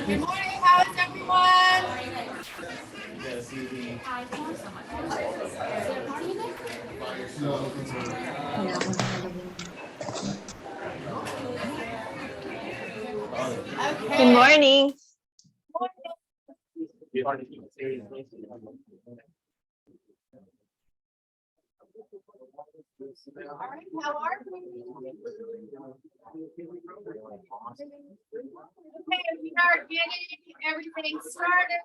Good morning. How is everyone? Good Okay. morning. All right. How are we? Okay, we are getting everything started.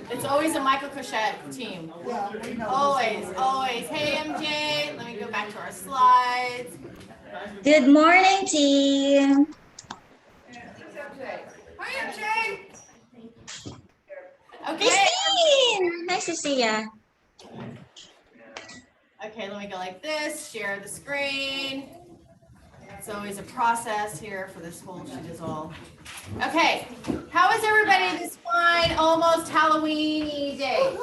It's always a Michael Cochette team. Always, always. Hey, MJ. Let me go back to our slides. Good morning, team. Hi, MJ. Okay. Christine, nice to see ya. Okay, let me go like this, share the screen. It's always a process here for this whole sheet is all. Okay, how is everybody this fine, almost Halloween day?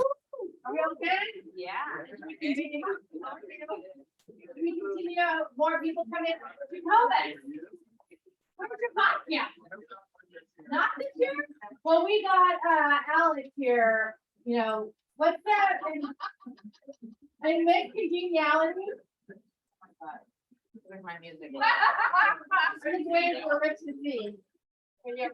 Are we okay? Yeah. We continue. More people come in to COVID. Where's your pot? Yeah. Not this year? Well, we got Alex here, you know, what's that? And make congeniality. Where's my music? I'm just waiting for Rich to see. Can you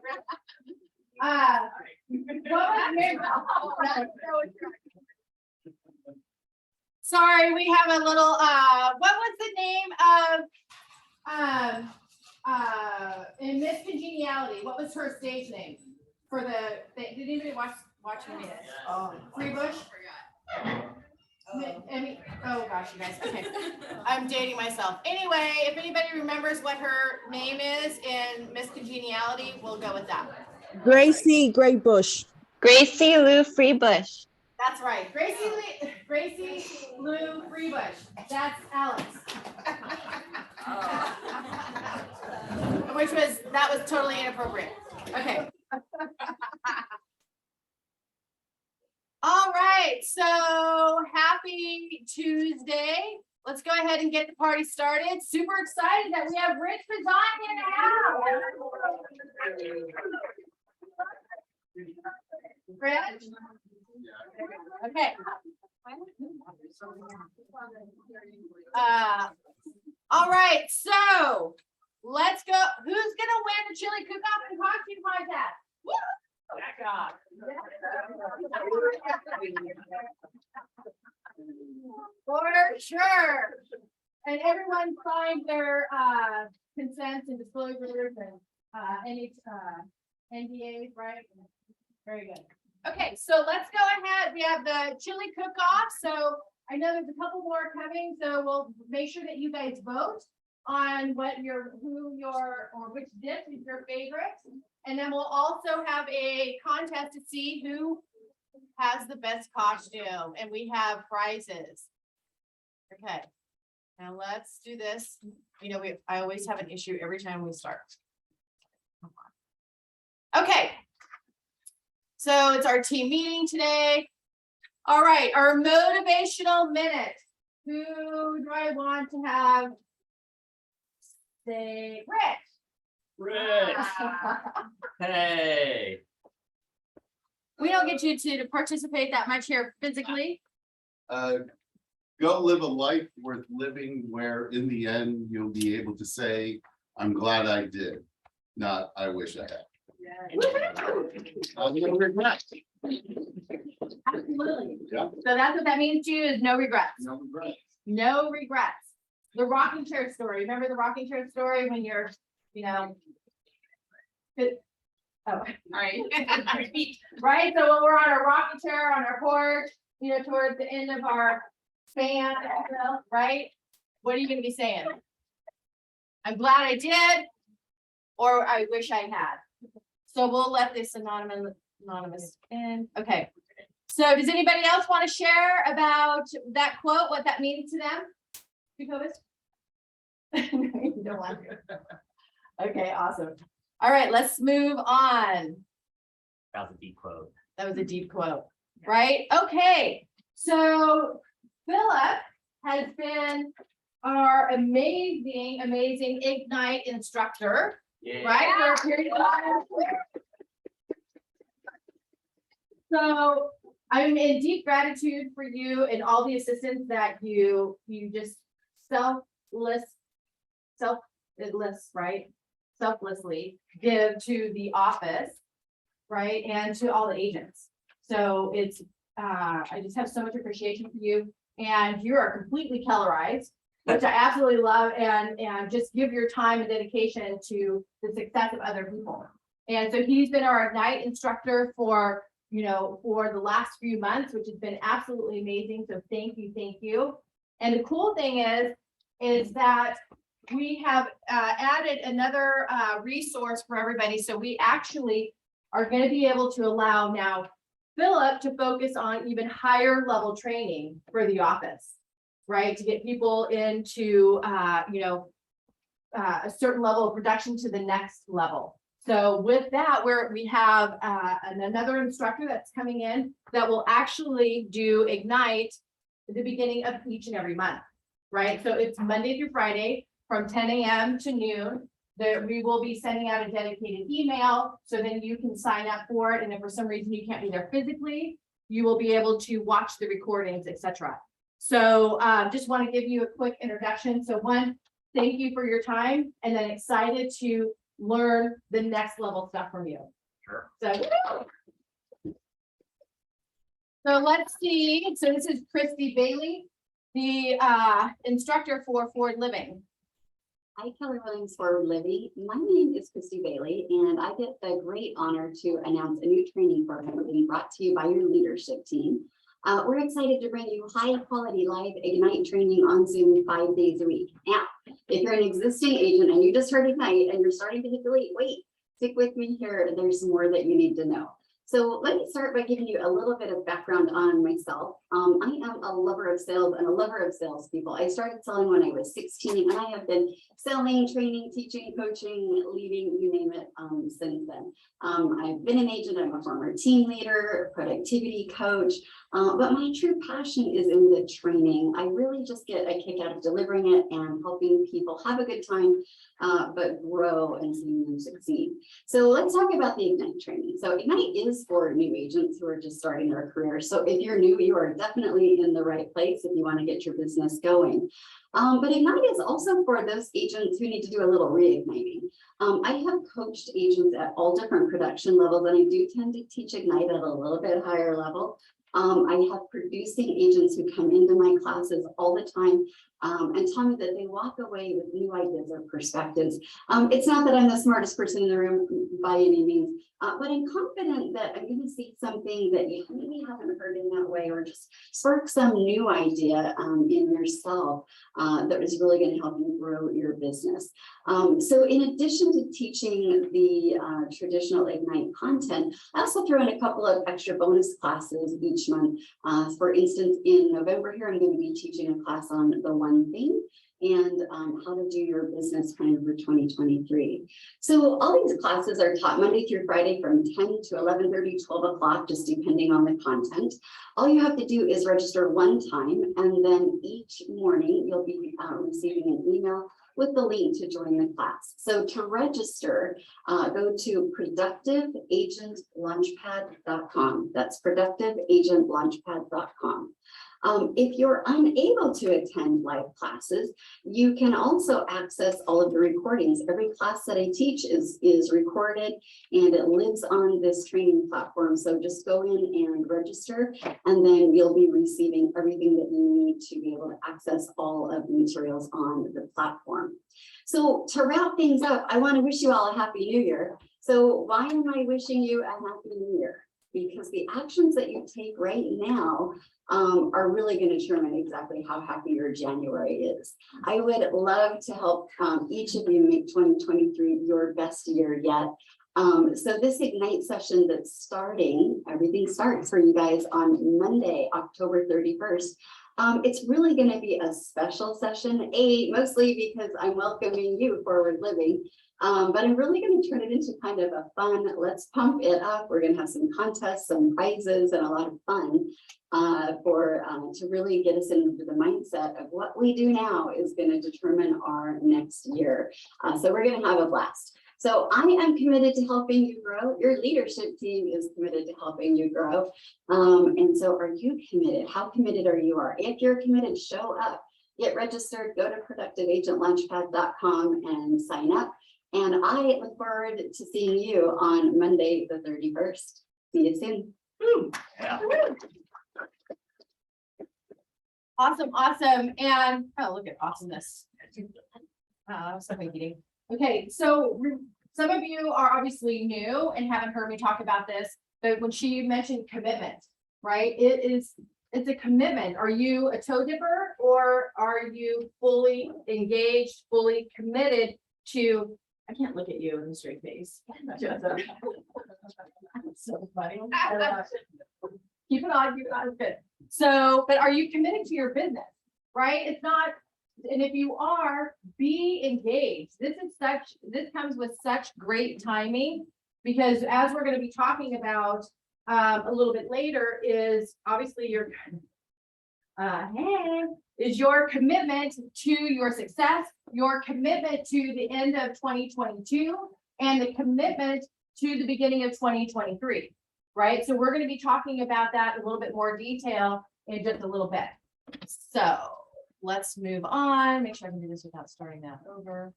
Sorry, we have a little what was the name of in Miss Congeniality? What was her stage name for the did anybody watch any of this? Oh, Free Bush? Oh gosh, you guys. Okay, I'm dating myself. Anyway, if anybody remembers what her name is in Miss Congeniality, we'll go with that. Gracie Gray Bush. Gracie Lou Freebush. That's right. Gracie Lou Freebush. That's Alex. That was totally inappropriate. Okay. All right, so happy Tuesday. Let's go ahead and get the party started. Super excited that we have Rich Fazan in the house. Rich? Okay. All right, so let's go. Who's gonna win the chili cook-off and costume contest? Woo! For sure. And everyone signed their consents and disclosures and any NDAs, right? Very good. Okay, so let's go ahead. We have the chili cook-off. So I know there's a couple more coming, so we'll make sure that you guys vote on which dish is your favorite. And then we'll also have a contest to see who has the best costume, and we have prizes. Okay, now let's do this. You know, I always have an issue every time we start. Okay, so it's our team meeting today. All right, our motivational minute. Who do I want to have say Rich? Rich. Hey. We don't get you to participate that much here physically. Go live a life worth living where in the end you'll be able to say, I'm glad I did, not I wish I had. Absolutely. Yeah. So that's what that means to you is no regrets. No regrets. No regrets. The rocking chair story. Remember the rocking chair story when you're, you know. Oh, all right. Right. So when we're on our rocking chair on our porch, you know, towards the end of our span, right? What are you going to be saying? I'm glad I did, or I wish I had. So we'll let this anonymous in. Okay. So does anybody else want to share about that quote, what that means to them? Jacobus? You don't want to. Okay, awesome. All right, let's move on. That was a deep quote. That was a deep quote, right? Okay, so Philip has been our amazing Ignite instructor Yeah. right? For a period of time. So I'm in deep gratitude for you and all the assistance that you just right? Selflessly give to the office, right? And to all the agents. So it's, I just have so much appreciation for you, and you are completely Kellerized, which I absolutely love, and just give your time and dedication to the success of other people. And so he's been our Ignite instructor for, for the last few months, which has been absolutely amazing. So thank you, thank you. And the cool thing is that we have added another resource for everybody. So we actually are going to be able to allow now Philip to focus on even higher level training for the office, right? To get people into, a certain level of production to the next level. So with that, we have another instructor that's coming in that will actually do Ignite at the beginning of each and every month, right? So it's Monday through Friday from 10 a.m. to noon. That we will be sending out a dedicated email, so then you can sign up for it. And if for some reason you can't be there physically, you will be able to watch the recordings, etc. So just want to give you a quick introduction. So one, thank you for your time, and then excited to learn the next level stuff from you. Sure. So let's see. So this is Christy Bailey, the instructor for Forward Living. Hi, Keller Williams Forward Living. My name is Christy Bailey, and I get the great honor to announce a new training program being brought to you by your leadership team. We're excited to bring you high quality live Ignite training on Zoom 5 days a week. Now, if you're an existing agent and you just heard Ignite and you're starting to hit delete, wait, stick with me here. There's more that you need to know. So let me start by giving you a little bit of background on myself. I am a lover of sales and a lover of salespeople. I started selling when I was 16, and I have been selling, training, teaching, coaching, leading, you name it, since then. I've been an agent. I'm a former team leader, productivity coach, but my true passion is in the training. I really just get a kick out of delivering it and helping people have a good time, but grow and seeing them succeed. So let's talk about the Ignite training. So Ignite is for new agents who are just starting their career. So if you're new, you are definitely in the right place if you want to get your business going. But Ignite is also for those agents who need to do a little reigniting. I have coached agents at all different production levels, and I do tend to teach Ignite at a little bit higher level. I have producing agents who come into my classes all the time and tell me that they walk away with new ideas or perspectives. It's not that I'm the smartest person in the room by any means, but I'm confident that I'm going to see something that you maybe haven't heard in that way, or just spark some new idea in yourself that is really going to help you grow your business. So in addition to teaching the traditional Ignite content, I also throw in a couple of extra bonus classes each month. For instance, in November here, I'm going to be teaching a class on the one thing and how to do your business plan for 2023. So all these classes are taught Monday through Friday from 10 to 11:30, 12 o'clock, just depending on the content. All you have to do is register one time, and then each morning you'll be receiving an email with the link to join the class. So to register, go to productiveagentlaunchpad.com. That's productiveagentlaunchpad.com. If you're unable to attend live classes, you can also access all of the recordings. Every class that I teach is recorded, and it lives on this training platform. So just go in and register, and then you'll be receiving everything that you need to be able to access all of the materials on the platform. So to wrap things up, I want to wish you all a happy new year. So why am I wishing you a happy new year? Because the actions that you take right now are really going to determine exactly how happy your January is. I would love to help each of you make 2023 your best year yet. So this Ignite session that's starting, everything starts for you guys on Monday, October 31st. It's really going to be a special session, mostly because I'm welcoming you, Forward Living. But I'm really going to turn it into kind of a fun, let's pump it up. We're going to have some contests, some prizes, and a lot of fun to really get us into the mindset of what we do now is going to determine our next year. So we're going to have a blast. So I am committed to helping you grow. Your leadership team is committed to helping you grow. And so are you committed? How committed are you? If you're committed, show up, get registered, go to productiveagentlaunchpad.com and sign up. And I look forward to seeing you on Monday, the 31st. See you soon. Yeah. Awesome, awesome. And oh, look at awesomeness. So eating. Okay, so some of you are obviously new and haven't heard me talk about this, but when she mentioned commitment, right? It's a commitment. Are you a toe dipper or are you fully engaged, fully committed to, I can't look at you in a straight face. So funny. Keep it on, it's good. So, but are you committed to your business, right? It's not, and if you are, be engaged. This comes with such great timing because as we're going to be talking about a little bit later is obviously your commitment to your success, your commitment to the end of 2022, and the commitment to the beginning of 2023, right? So we're going to be talking about that in a little bit more detail in just a little bit. So let's move on. Make sure I can do this without starting that over.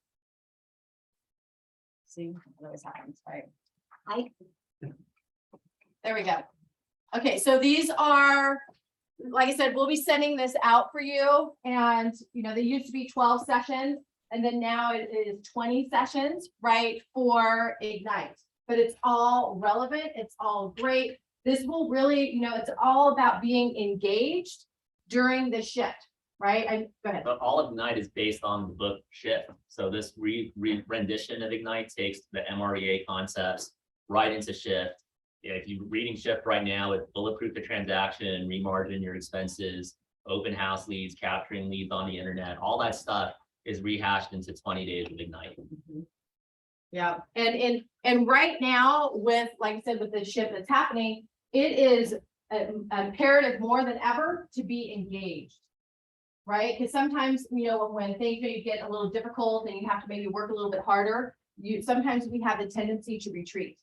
See, it always happens, right? There we go. Okay, so these are, like I said, we'll be sending this out for you. And, you know, they used to be 12 sessions, and then now it is 20 sessions, right, for Ignite. But it's all relevant. It's all great. This will really, you know, it's all about being engaged during the shift, right? Go ahead. But all of Ignite is based on the book Shift. So this rendition of Ignite takes the MREA concepts right into Shift. If you're reading Shift right now, it's bulletproof the transaction, remargin your expenses, open house leads, capturing leads on the internet, all that stuff is rehashed into 20 days of Ignite. Yeah, and right now with, like I said, with the shift that's happening, it is imperative more than ever to be engaged, right? Because sometimes, you know, when things maybe get a little difficult and you have to maybe work a little bit harder, sometimes we have the tendency to retreat.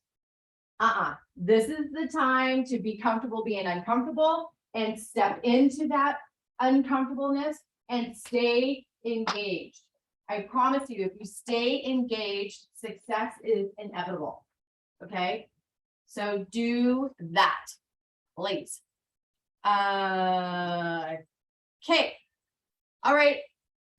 This is the time to be comfortable being uncomfortable and step into that uncomfortableness and stay engaged. I promise you, if you stay engaged, success is inevitable. Okay, so do that, please. Okay, all right,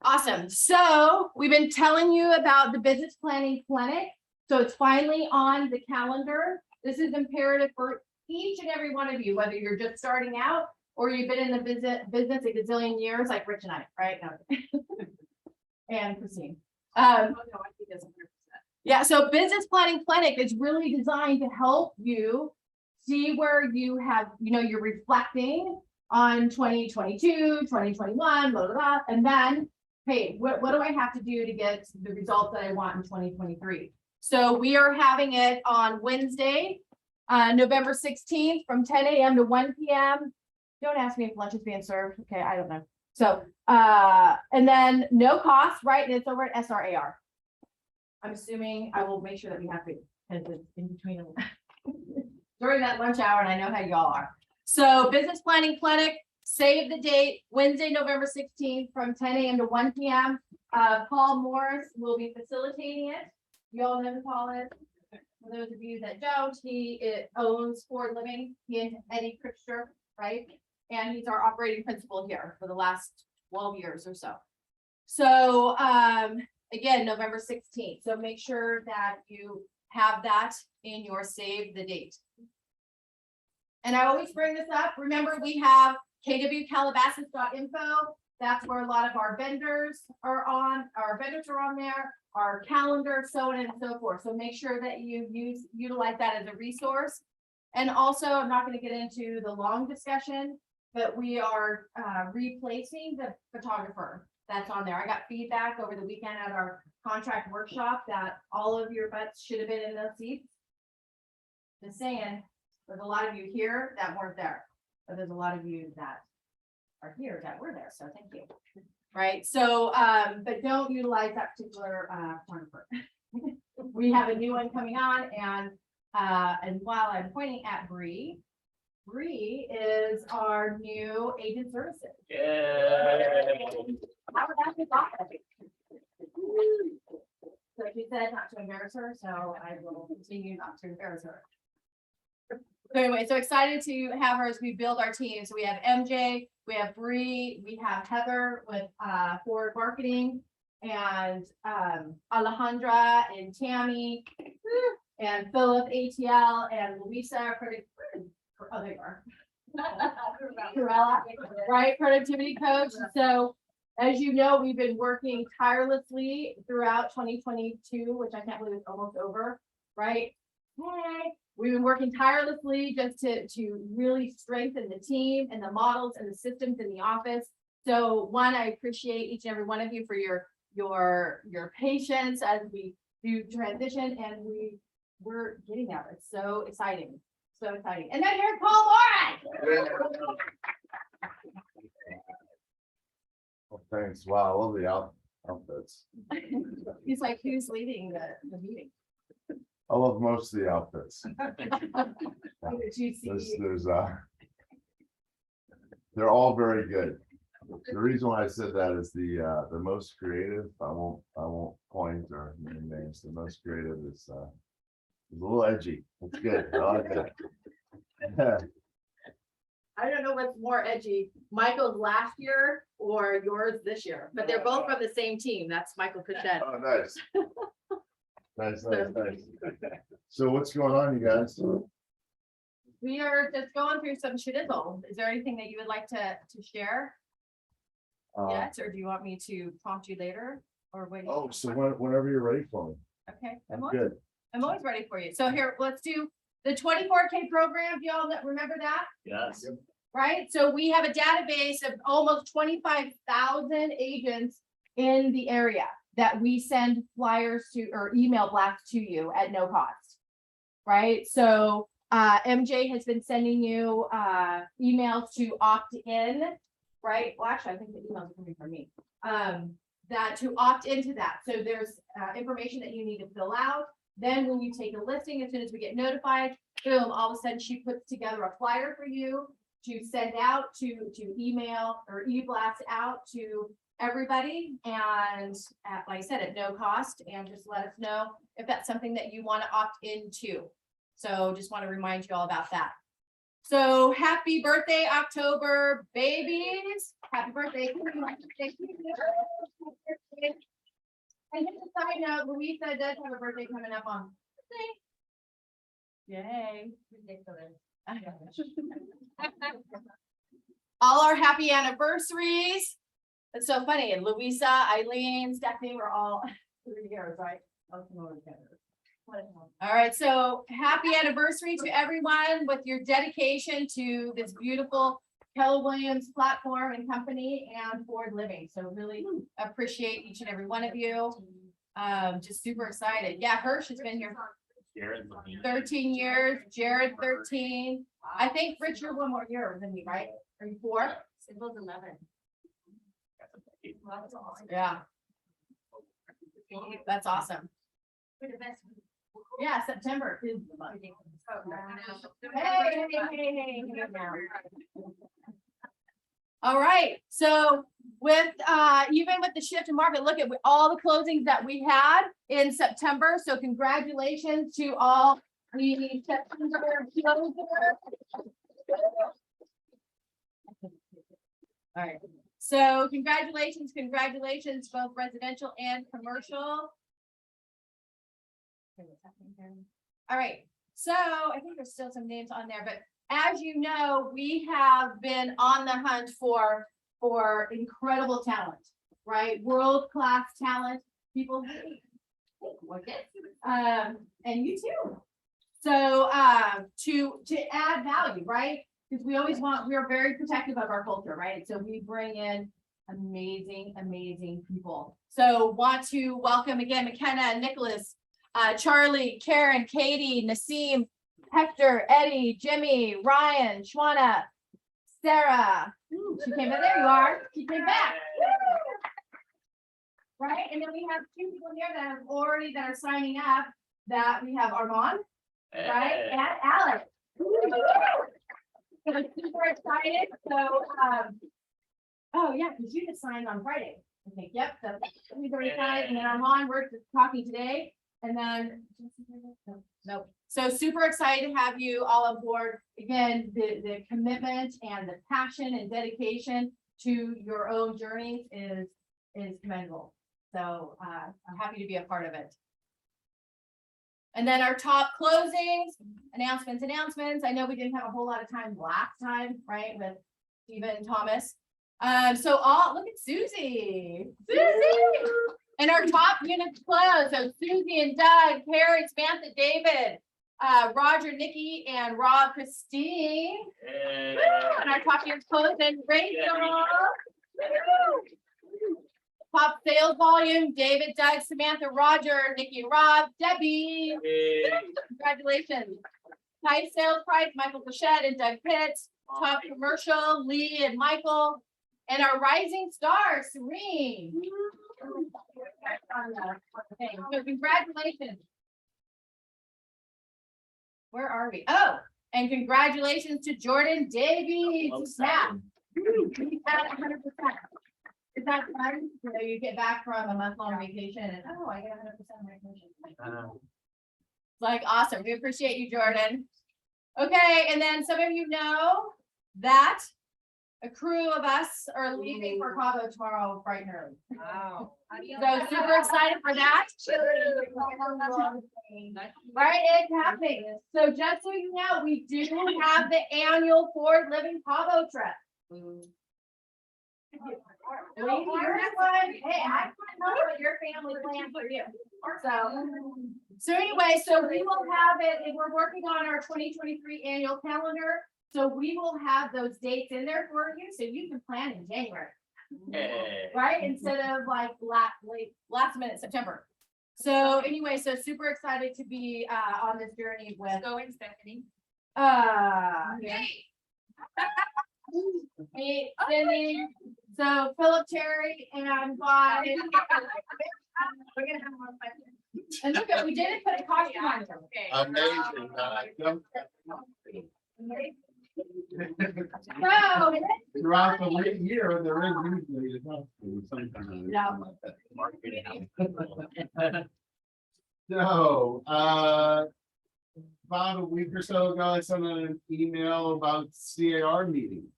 awesome. So we've been telling you about the business planning clinic. So it's finally on the calendar. This is imperative for each and every one of you, whether you're just starting out or you've been in the business a gazillion years, like Rich and I, right? No. And Christine. Yeah, so business planning clinic is really designed to help you see where you have, you know, you're reflecting on 2022, 2021, blah, blah, blah, and then, hey, what do I have to do to get the results that I want in 2023? So we are having it on Wednesday, November 16th from 10 a.m. to 1 p.m. Don't ask me if lunch is being served. Okay, I don't know. So, and then no cost, right? And it's over at SRAR. I'm assuming I will make sure that we have to, because it's in between during that lunch hour, and I know how y'all are. So business planning clinic, save the date, Wednesday, November 16th from 10 a.m. to 1 p.m. Paul Morris will be facilitating it. You all know who Paul is. For those of you that don't, he owns Ford Living. He and Eddie Krichter, right? And he's our operating principal here for the last 12 years or so. So again, November 16th. So make sure that you have that in your save the date. And I always bring this up. Remember, we have kwcalabasas.info. That's where a lot of our vendors are on. Our vendors are on there, our calendar, so on and so forth. So make sure that you utilize that as a resource. And also, I'm not going to get into the long discussion, but we are replacing the photographer that's on there. I got feedback over the weekend at our contract workshop that all of your butts should have been in those seats. Just saying, there's a lot of you here that weren't there, but there's a lot of you that are here that were there. So thank you. Right. So, but don't utilize that particular photographer. we have a new one coming on, and while I'm pointing at Bree is our new agent services. Yeah. How would that be thought? So she said not to embarrass her, so I will continue not to embarrass her. So anyway, so excited to have her as we build our team. So we have MJ, we have Bree, we have Heather with forward marketing, and Alejandra and Tammy, and Philip ATL, and Louisa. Oh, they are. Corella, right? Productivity coach. So as you know, we've been working tirelessly throughout 2022, which I can't believe is almost over, right? Hey, we've been working tirelessly just to really strengthen the team and the models and the systems in the office. So one, I appreciate each and every one of you for your patience as we do transition, and we're getting there. It's so exciting. So exciting. And then here's Paul Moran. Well, thanks. Wow, I love the outfits. He's like, who's leading the meeting? I love most of the outfits. Did you see? There's they're all very good. The reason why I said that is the most creative. I won't point or name names. The most creative is a little edgy. It's good. I like that. I don't know what's more edgy, Michael's last year or yours this year, but they're both from the same team. That's Michael Pichette. Oh, nice. Nice. So what's going on, you guys? We are just going through some shizzle. Is there anything that you would like to share yet, or do you want me to prompt you later? Or wait? Oh, so whenever you're ready for me. Okay, I'm good. I'm always ready for you. So here, let's do the 24K program. Do y'all remember that? Yes. Right? So we have a database of almost 25,000 agents in the area that we send flyers to or email blasts to you at no cost. Right? So MJ has been sending you emails to opt in, right? Well, actually, I think the emails are coming from me. That to opt into that. So there's information that you need to fill out. Then when you take a listing, as soon as we get notified, boom, all of a sudden she puts together a flyer for you to send out to email or e-blast out to everybody. And like I said, at no cost, and just let us know if that's something that you want to opt into. So just want to remind you all about that. So happy birthday, October babies. Happy birthday. And just a side note, Louisa does have a birthday coming up on Thursday. Yay. All our happy anniversaries. It's so funny. And Louisa, Eileen, Stephanie, we're all 3 years, right? All right. So happy anniversary to everyone with your dedication to this beautiful Keller Williams platform and company and Forward Living. So really appreciate each and every one of you. Just super excited. Yeah, Hirsch has been here for 13 years. Jared 13. I think Rich, you're one more year than me, right? Are you 4? Sibyl's 11. Yeah. That's awesome. Yeah, September is the month. Hey. All right, so with even with the shift in market, look at all the closings that we had in September. So congratulations to all the September closers. All right, so congratulations, both residential and commercial. All right, so I think there's still some names on there, but as you know, we have been on the hunt for incredible talent, right? World-class talent, people, and you too. So to add value, right? Because we always we're very protective of our culture, right? So we bring in amazing people. So want to welcome again McKenna, Nicholas, Charlie, Karen, Katie, Nassim, Hector, Eddie, Jimmy, Ryan, Shwana, Sarah. She came back. There you are. She came back. right? And then we have two people here that have already, that are signing up, that we have Armand, right, and Alex. So I'm super excited, so, oh yeah, because you just signed on Friday, I think, yep, so we've already signed, and then Armand, we're just talking today, and then. Nope, so super excited to have you all on board, again, the commitment and the passion and dedication to your own journeys is commendable, so, I'm happy to be a part of it. And then our top closings, announcements. I know we didn't have a whole lot of time last time, right, with Stephen and Thomas. So look at Susie. And our top units closed. So Susie and Doug, Carrie, Samantha, David, Roger, Nikki, and Rob, Christine. And our top units closed, and Rachel. Top sales volume, David, Doug, Samantha, Roger, Nikki, and Rob, Debbie. Congratulations. Highest sales price, Michael Bichette and Doug Pitts. Top commercial, Lee and Michael. And our rising star, Serene. So congratulations. Where are we? Oh, and congratulations to Jordan Davies. Snap. He's at 100%. Is that fun? You know, you get back from a month-long vacation and, oh, I get 100% of my commission. It's like, awesome. We appreciate you, Jordan. Okay, and then some of you know that a crew of us are leaving for Cabo tomorrow bright and early. Wow. So super excited for that. Right, it's happening. So just so you know, we do have the annual Ford Living Cabo trip. Hey, I want to know what your family planned for you. So anyway, so we will have it, and we're working on our 2023 annual calendar. So we will have those dates in there for you, so you can plan in January. Right, instead of like last minute September. So anyway, so super excited to be on this journey with. Going, Stephanie. Hey, Cindy, so Philip, Terry, and Bob. We're gonna have more fun. And look, we didn't put a costume on them. Amazing. So, Throughout the late year, there is usually a costume sometimes. Yeah. So, about a week or so ago, I sent an email about CAR meetings.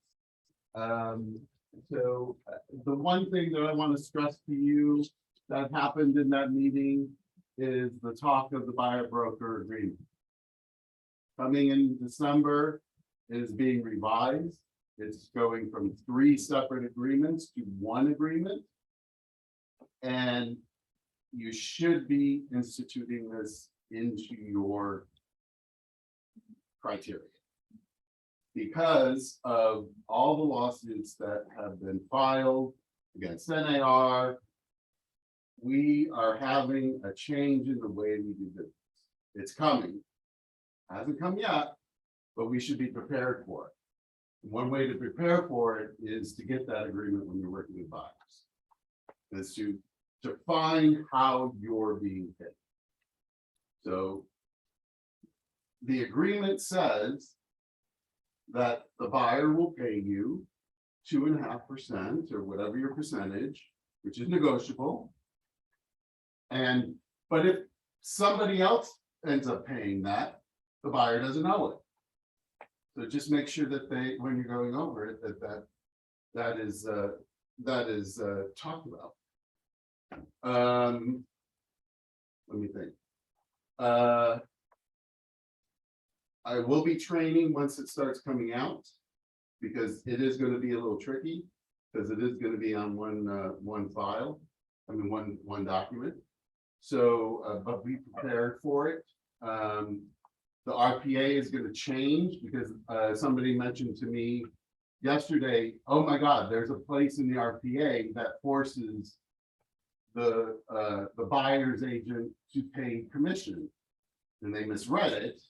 So the one thing that I want to stress to you that happened in that meeting is the talk of the buyer broker agreement. Coming in December, it is being revised. It's going from 3 separate agreements to 1 agreement. And you should be instituting this into your criteria. Because of all the lawsuits that have been filed against NAR, we are having a change in the way we do business. It's coming. Hasn't come yet, but we should be prepared for it. One way to prepare for it is to get that agreement when you're working with buyers. Is to find how you're being paid. So the agreement says that the buyer will pay you 2.5% or whatever your percentage, which is negotiable. But if somebody else ends up paying that, the buyer doesn't owe it. So just make sure that when you're going over it, that is talked about. Let me think. I will be training once it starts coming out, because it is going to be a little tricky, because it is going to be on one file, I mean one document. So, but be prepared for it. The RPA is going to change because somebody mentioned to me yesterday, oh my God, there's a place in the RPA that forces the buyer's agent to pay commission, and they misread it.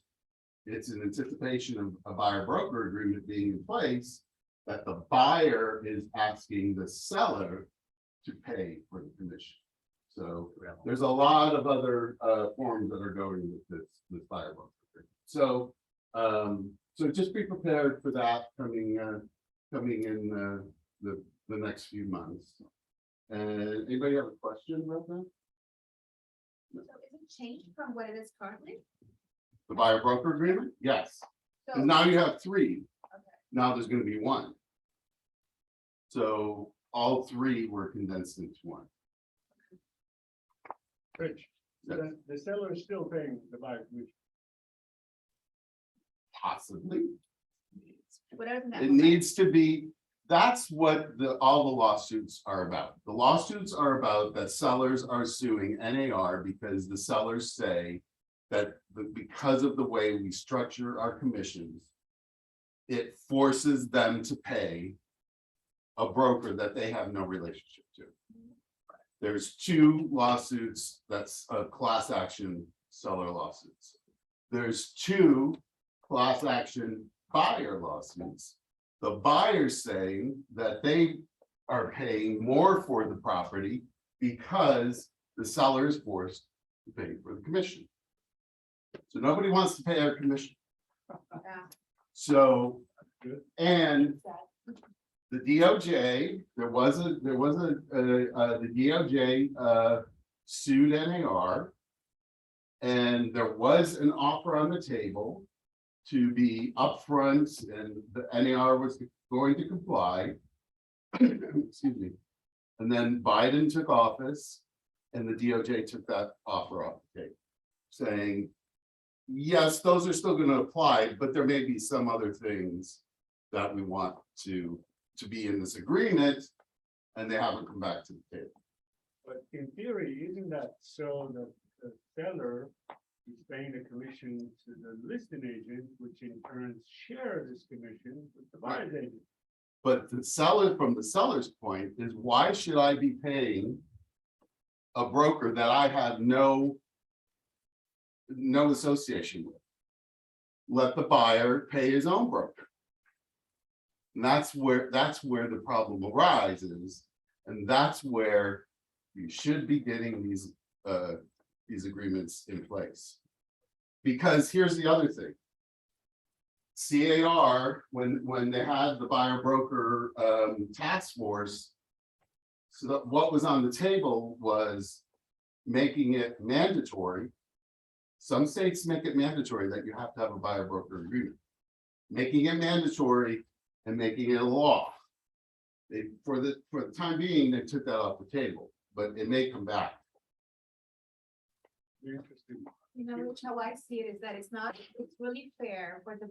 It's in anticipation of a buyer broker agreement being in place that the buyer is asking the seller to pay for the commission. So there's a lot of other forms that are going with this buyer broker agreement. So so just be prepared for that coming in the next few months. And anybody have a question about that? So is it changed from what it is currently? The buyer broker agreement? Yes. So, And now you have three. okay. Now there's gonna be one. So all three were condensed into one. Rich, the seller is still paying the buyer commission. Possibly. Whatever that It was. needs to be, that's what all the lawsuits are about. The lawsuits are about that sellers are suing NAR because the sellers say that because of the way we structure our commissions, it forces them to pay a broker that they have no relationship to. There's two lawsuits that's a class action seller lawsuits. There's two class action buyer lawsuits. The buyer's saying that they are paying more for the property because the seller is forced to pay for the commission. So nobody wants to pay our commission. Yeah. So, and the DOJ, the DOJ sued NAR. And there was an offer on the table to be upfront, and the NAR was going to comply. Excuse me. And then Biden took office and the DOJ took that offer off the table, saying, yes, those are still going to apply, but there may be some other things that we want to be in this agreement, and they haven't come back to the table. But in theory, isn't that so that the seller is paying a commission to the listing agent, which in turn shares this commission with the buyer's agent? But the seller, from the seller's point, is why should I be paying a broker that I have no association with? Let the buyer pay his own broker. And that's where the problem arises, and that's where you should be getting these agreements in place. Because here's the other thing. CAR, when they had the buyer broker task force, so what was on the table was making it mandatory. Some states make it mandatory that you have to have a buyer broker agreement. Making it mandatory and making it a law. For the time being, they took that off the table, but it may come back. Interesting. You know, Rich, how I see it is that it's really fair for the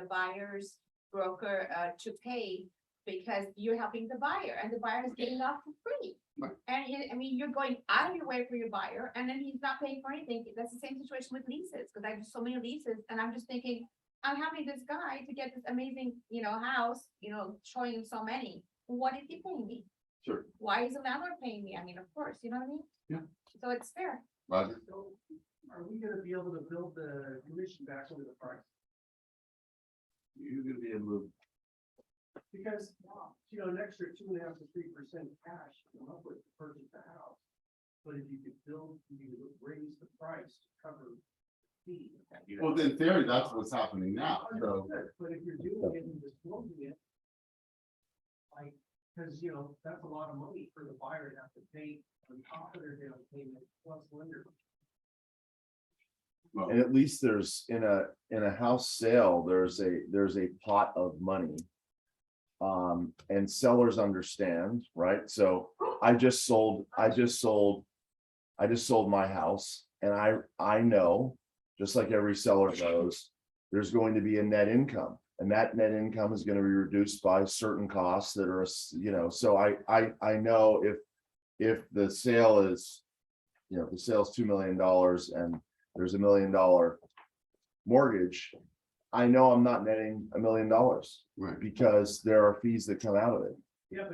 buyer's broker to pay, because you're helping the buyer and the buyer is getting off for free. Right. And I mean, you're going out of your way for your buyer and then he's not paying for anything. That's the same situation with leases, because I do so many leases and I'm just thinking, I'm having this guy to get this amazing, house, showing him so many. What is he paying me? Sure. Why is the landlord paying me? I mean, of course, you know what I mean? Yeah. So it's fair. Roger? So are we gonna be able to build the commission back into the price? You're gonna be able to. Because, an extra 2.5% to 3% cash to come up with to purchase the house. But if you could raise the price to cover the fee. Well, in theory, that's what's happening now, so. But if you're doing it and disclosing it, like, because, that's a lot of money for the buyer to have to pay on top of their down payment plus lender. And at least there's in a house sale, there's a pot of money. And sellers understand, right? So I just sold my house, and I know, just like every seller knows, there's going to be a net income, and that net income is going to be reduced by certain costs that are, so I know if the sale is, the sale's $2 million and there's $1 million mortgage, I know I'm not netting $1 million, Right. because there are fees that come out of it. Yeah,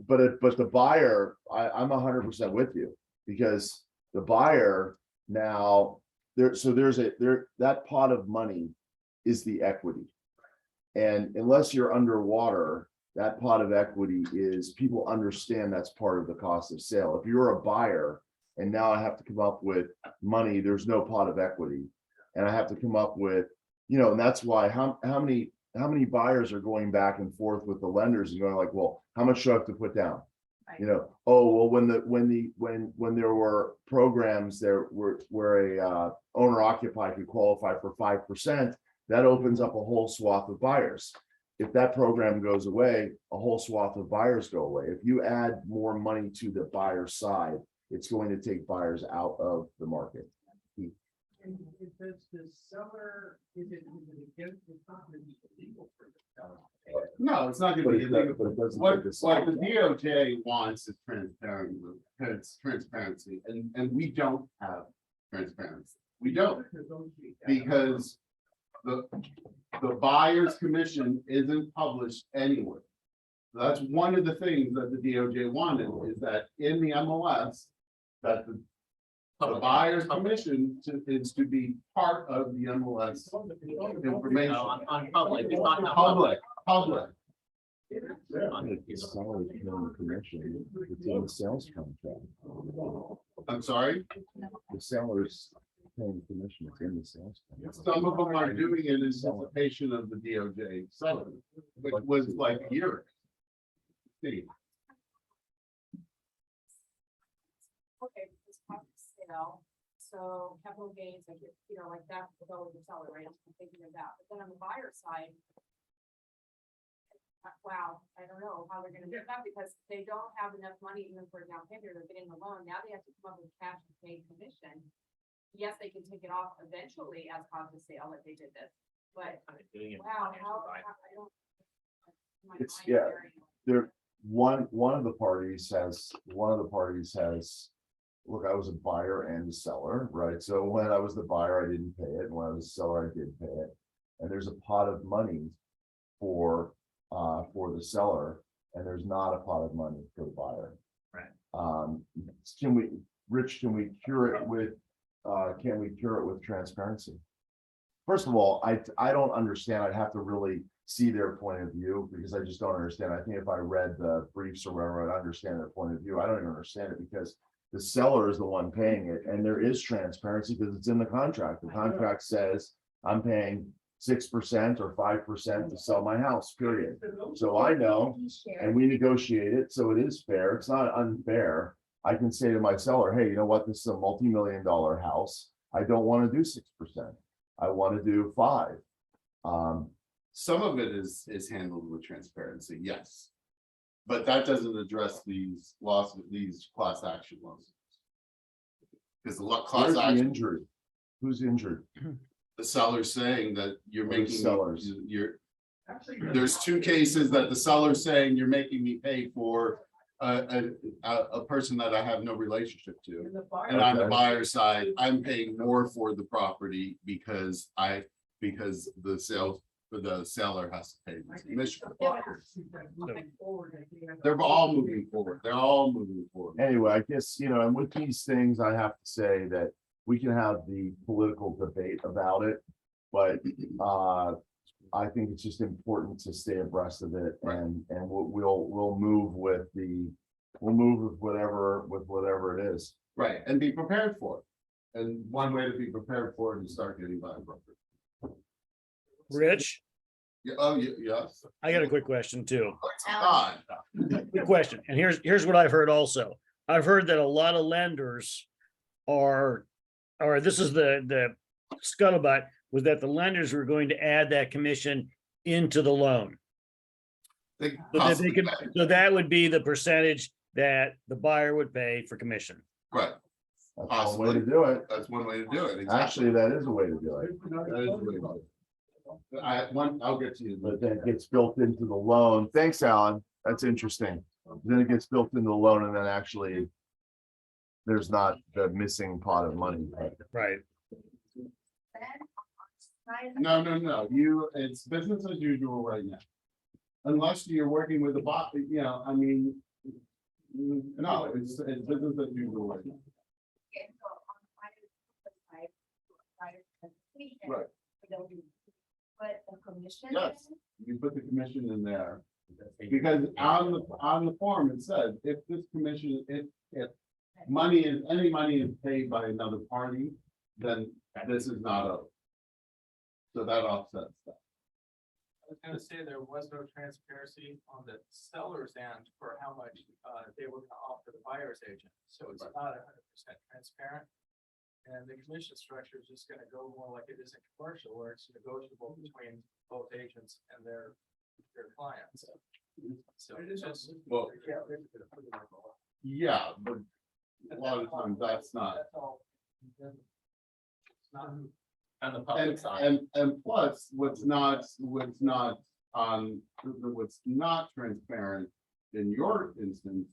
but But the buyer, I'm 100% with you, because the buyer now that pot of money is the equity. And unless you're underwater, that pot of equity is people understand that's part of the cost of sale. If you're a buyer and now I have to come up with money, there's no pot of equity. And I have to come up with, and that's why how many buyers are going back and forth with the lenders and going like, well, how much do I have to put down? Oh, well, when there were programs there where a owner occupied could qualify for 5%, that opens up a whole swath of buyers. If that program goes away, a whole swath of buyers go away. If you add more money to the buyer side, it's going to take buyers out of the market. And if it's the seller, is it against, it's not gonna be illegal for the seller? No, it's not gonna But be it illegal. doesn't What take the the side. DOJ wants is transparency, and we don't have transparency. We don't, because the buyer's commission isn't published anywhere. That's one of the things that the DOJ wanted, is that in the MLS, that the buyer's commission is to be part of the MLS information. On public, it's not public. Public. The seller's paying the commission, it's in the sales contract. I'm sorry, The seller's paying the commission, it's in the sales contract. some of them are doing it in anticipation of the DOJ settlement, which was like a year ago. Steve, Okay, this property sale, so capital gains, like, like that, with all the seller, right, I'm thinking of that, but then on the buyer side. Wow, I don't know how they're gonna do that, because they don't have enough money even for a down payment, they're getting the loan, now they have to come up with cash to pay commission. Yes, they can take it off eventually as cost of sale, like they did this, but Doing it wow, financial how, side. I don't. my It's- mind yeah. very- There, one of the parties has, look, I was a buyer and a seller, right? So when I was the buyer, I didn't pay it, and when I was a seller, I did pay it. And there's a pot of money for the seller, and there's not a pot of money for the buyer. Right. Rich, can we cure it with transparency? First of all, I don't understand. I'd have to really see their point of view, because I just don't understand. I think if I read the briefs or whatever, I'd understand their point of view. I don't even understand it, because the seller is the one paying it, and there is transparency because it's in the contract. The contract says I'm paying 6% or 5% to sell my house, period. So I know, and we negotiate it, so it is fair. It's not unfair. I can say to my seller, hey, you know what? This is a multi-million-dollar house. I don't want to do 6%. I want to do 5%. some of it is handled with transparency, yes. But that doesn't address these class action lawsuits. Because the class Where's the action, injury? Who's injured? the seller's saying that you're Or the making, sellers. there's two cases that the seller's saying you're making me pay for a person that I have no relationship to. And on the Okay. buyer side, I'm paying more for the property because the seller has to pay the commission. They're all moving forward. Anyway, I guess, and with these things, I have to say that we can have the political debate about it, but I think it's just important to stay abreast of it, and we'll move with whatever it is. Right, and be prepared for it. And one way to be prepared for it is start getting by broker. Rich, Yeah, oh, yes. I got a quick question too. God. Good question. And here's what I've heard also. I've heard that a lot of lenders or this is the scuttlebutt, was that the lenders were going to add that commission into the loan. They So that they could, possibly- so that would be the percentage that the buyer would pay for commission. Right, That's one way to do it. that's one way to do it. exactly. Actually, that is a way to do it, That is the way to do it. I'll get to you. but then it gets built into the loan. Thanks, Alan. That's interesting. Then it gets built into the loan, and then actually there's not the missing pot of money. Right. No, it's business as usual right now. Unless you're working with a bot, I mean. No, it's business as usual right now. Right. But a commission. Yes. You put the commission in there, Because on the form, it says, if this commission, if any money is paid by another party, then this is not owed. So that offsets that. I was gonna say there was no transparency on the seller's end for how much they were gonna offer the buyer's agent, so it's not 100% transparent. And the commission structure is just gonna go more like it is in commercial, where it's negotiable between both agents and their clients. So it's just. Well, yeah, but a lot of times that's not. It's not. On the public side. And plus, what's not transparent in your instance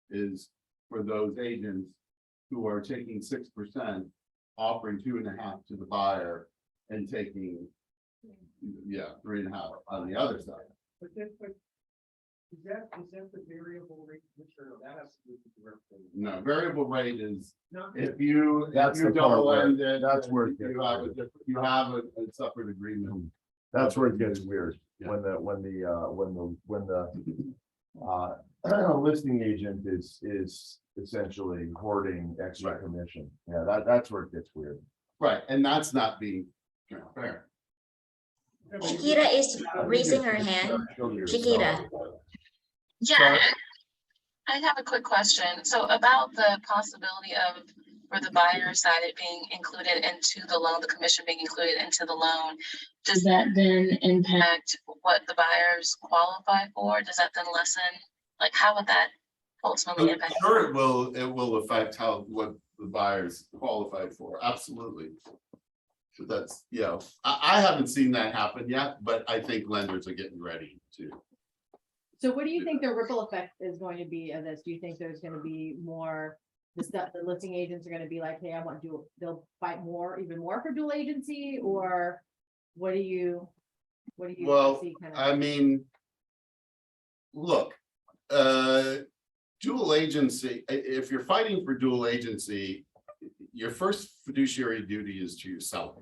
is for those agents who are taking 6%, offering 2.5 to the buyer and taking, 3.5 on the other side. But is that the variable rate, Commissioner? That has to do with the variable. No, variable rate is Not if you That's the part double where- ended. that's where it you gets have a weird. different, you have a separate agreement. That's where it gets weird, Yeah. when the listing agent is essentially hoarding extra Right. commission. Yeah, that's where it gets weird. Right, and that's not being transparent. Shakira is raising her hand. Shakira. Yeah, I have a quick question. So about the possibility of, for the buyer side, it being included into the loan, the commission being included into the loan, does that then impact what the buyers qualify for? Does that then lessen, like, how would that ultimately impact? Sure, it will affect what the buyers qualify for, absolutely. But that's, I haven't seen that happen yet, but I think lenders are getting ready to. So what do you think the ripple effect is going to be of this? Do you think there's gonna be more, the listing agents are gonna be like, hey, I want dual, they'll fight even more for dual agency, or what do you Well, see kind of? I mean, look, dual agency, if you're fighting for dual agency, your first fiduciary duty is to your seller.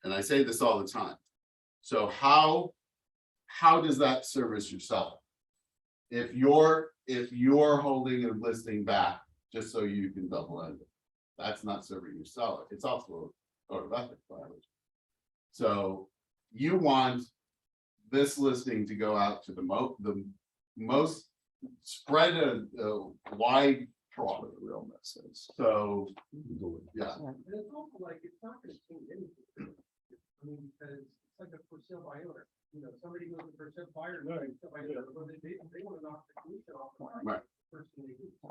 And I say this all the time. So how does that service your seller? If you're holding a listing back just so you can double end it, that's not serving your seller. It's also a code of ethics violation. So you want this listing to go out to the most spread a wide trough of the realness. So, yeah. And it's also like, it's not gonna change anything. I mean, because it's like a for sale by owner, somebody goes to for sale buyer, but they want to knock the commission off. The market. Right. First thing they do, so,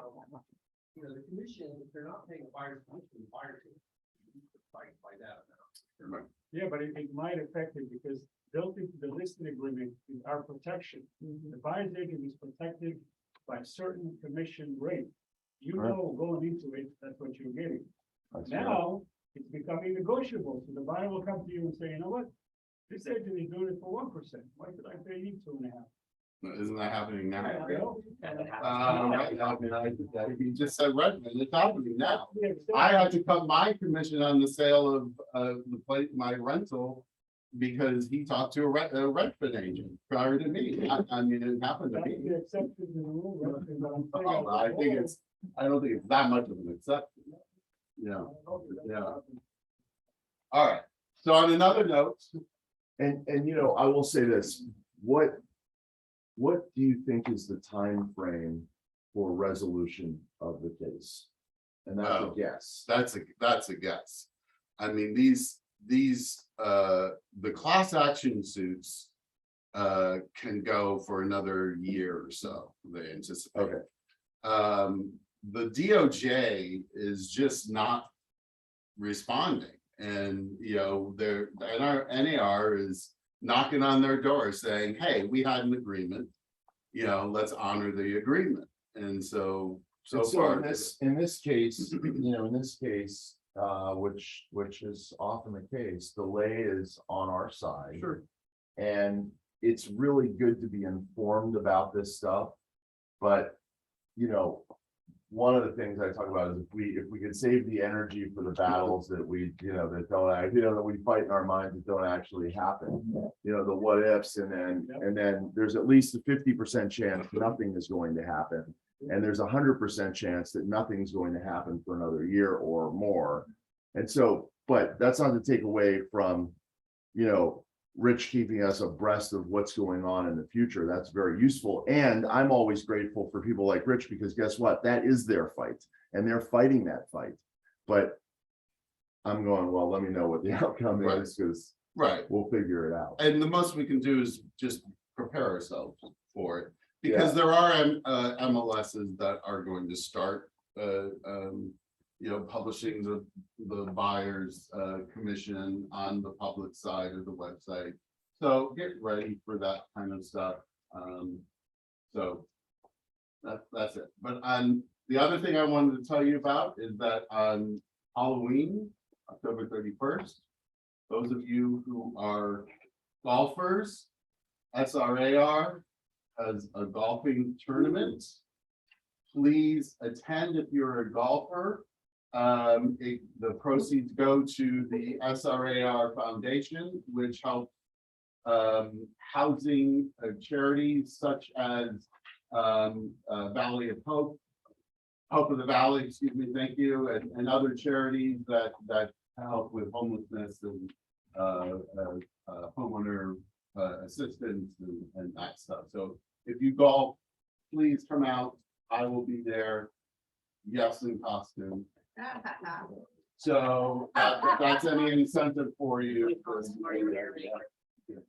the commission, if they're not paying a buyer's commission, the buyer can fight by that amount. Yeah, but it might affect it because built into the listing agreement is our protection. The buyer's agent is protected by certain commission rate. Going into it, that's what you're getting. Now, it's becoming negotiable. So the buyer will come to you and say, you know what? This agent is doing it for 1%. Why should I pay you 2.5%? Isn't that happening now? Yeah, You just said Redmond, it's happening now. I had to cut my commission on the sale of the place, my rental, because he talked to a Redmond agent prior to me. I mean, it happened to That's me. the exception to the rule. That's what I'm saying. Oh, I don't think it's that much of an exception. Yeah. All right. So on another note, And I will say this, what do you think is the time frame for resolution of the case? And that's a guess. that's a guess. I mean, the class action suits can go for another year or so, they anticipate. Okay. The DOJ is just not responding. And, our NAR is knocking on their door saying, hey, we had an agreement, let's honor the agreement. And so far. In this case, which is often the case, the lay is on our side. Sure. And it's really good to be informed about this stuff. But, one of the things I talk about is if we could save the energy for the battles that we, that don't, that we fight in our minds that don't actually happen. The what ifs, and then there's at least a 50% chance nothing is going to happen. And there's 100% chance that nothing's going to happen for another year or more. And so, but that's not to take away from, Rich keeping us abreast of what's going on in the future. That's very useful. And I'm always grateful for people like Rich, because guess what? That is their fight, and they're fighting that fight. But I'm going, well, let me know what the outcome is, because we'll figure it out. And the most we can do is just prepare ourselves for it, because there are MLSs that are going to start, publishing the buyer's commission on the public side of the website. So get ready for that kind of stuff. So that's it. But the other thing I wanted to tell you about is that on Halloween, October 31st, those of you who are golfers, SRAR has a golfing tournament. Please attend if you're a golfer. The proceeds go to the SRAR Foundation, which helps housing charities such as Valley of Hope, Hope of the Valley, excuse me, thank you, and other charities that help with homelessness and homeowner assistance and that stuff. So if you golf, please come out. I will be there. Yes, in costume. So if that's any incentive for you. You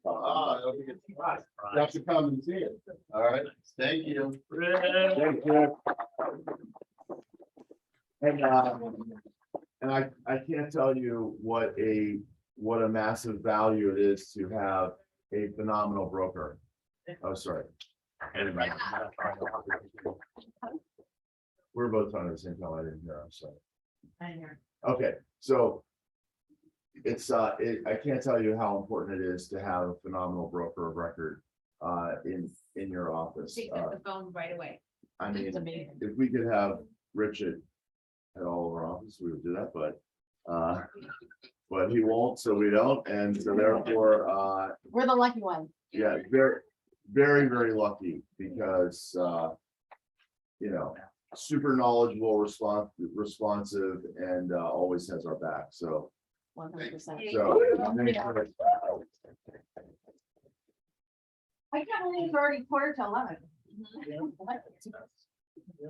have to come and see it. All right. Thank you. Thank you. And I can't tell you what a massive value it is to have a phenomenal broker. Oh, sorry. We're both on the same time. I didn't hear. I'm sorry. Okay, so it's I can't tell you how important it is to have a phenomenal broker of record in your office. Pick up the phone right away. I mean, It's amazing. if we could have Richard at all of our offices, we would do that, but he won't, so we don't, and so therefore We're the lucky ones. yeah, very, very, very lucky, because super knowledgeable, responsive, and always has our back. So 100%. so thanks for- I can't believe it's already 10:45.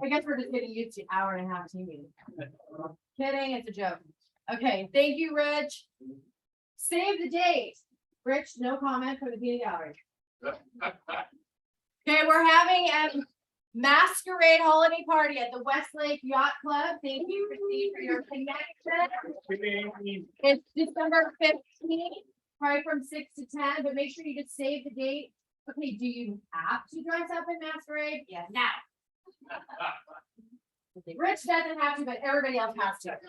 I guess we're just getting used to hour and a half TV. Kidding, it's a joke. Okay, thank you, Rich. Save the date. Rich, no comment for the peanut gallery. Okay, we're having a masquerade holiday party at the Westlake Yacht Club. Thank you, Christine, for your connection. It's December 15th, probably from 6 to 10, but make sure you just save the date. Okay, do you have to dress up in masquerade? Yes. Now. Rich doesn't have to, but everybody else has to.